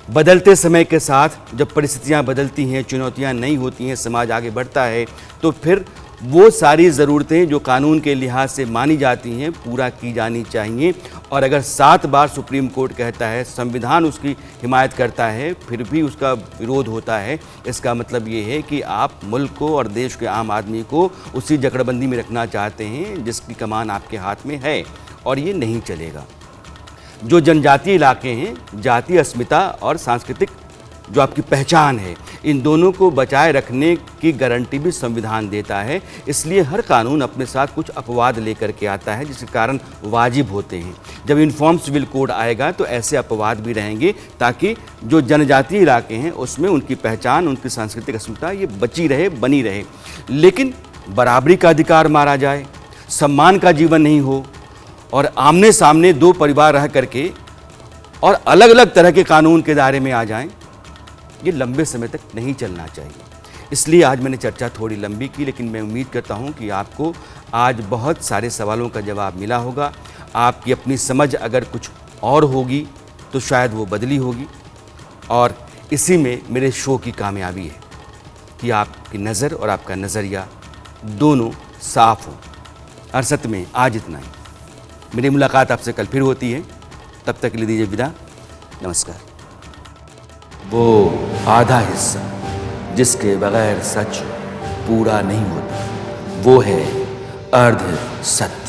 बदलते समय के साथ जब परिस्थितियां बदलती हैं, चुनौतियां नई होती हैं, समाज आगे बढ़ता है, तो फिर वो सारी ज़रूरतें जो कानून के लिहाज से मानी जाती हैं पूरा की जानी चाहिए। और अगर 7 बार सुप्रीम कोर्ट कहता है, संविधान उसकी हिमायत करता है, फिर भी उसका विरोध होता है, इसका मतलब ये है कि आप मुल्क को और देश के आम आदमी को उसी जकड़बंदी में रखना चाहते हैं जिसकी कमान आपके हाथ में है, और ये नहीं चलेगा। जो जनजातीय इलाके हैं, जातीय अस्मिता और सांस्कृतिक जो आपकी पहचान है, इन दोनों को बचाए रखने की गारंटी भी संविधान देता है। इसलिए हर कानून अपने साथ कुछ अपवाद लेकर के आता है जिसके कारण वाजिब होते हैं। जब यूनिफॉर्म सिविल कोड आएगा तो ऐसे अपवाद भी रहेंगे ताकि जो जनजातीय इलाके हैं उसमें उनकी पहचान, उनकी सांस्कृतिक अस्मिता ये बची रहे, बनी रहे। लेकिन बराबरी का अधिकार मारा जाए, सम्मान का जीवन नहीं हो और आमने सामने 2 परिवार रह करके और अलग अलग तरह के कानून के दायरे में आ जाएं, ये लंबे समय तक नहीं चलना चाहिए। इसलिए आज मैंने चर्चा थोड़ी लंबी की, लेकिन मैं उम्मीद करता हूं कि आपको आज बहुत सारे सवालों का जवाब मिला होगा। आपकी अपनी समझ अगर कुछ और होगी तो शायद वो बदली होगी, और इसी में मेरे शो की कामयाबी है कि आपकी नज़र और आपका नज़रिया दोनों साफ हो। अरसत में आज इतना ही। मेरी मुलाकात आपसे कल फिर होती है, तब तक के लिए दीजिए विदा। नमस्कार। वो आधा हिस्सा जिसके बगैर सच पूरा नहीं होता, वो है अर्ध सत्य।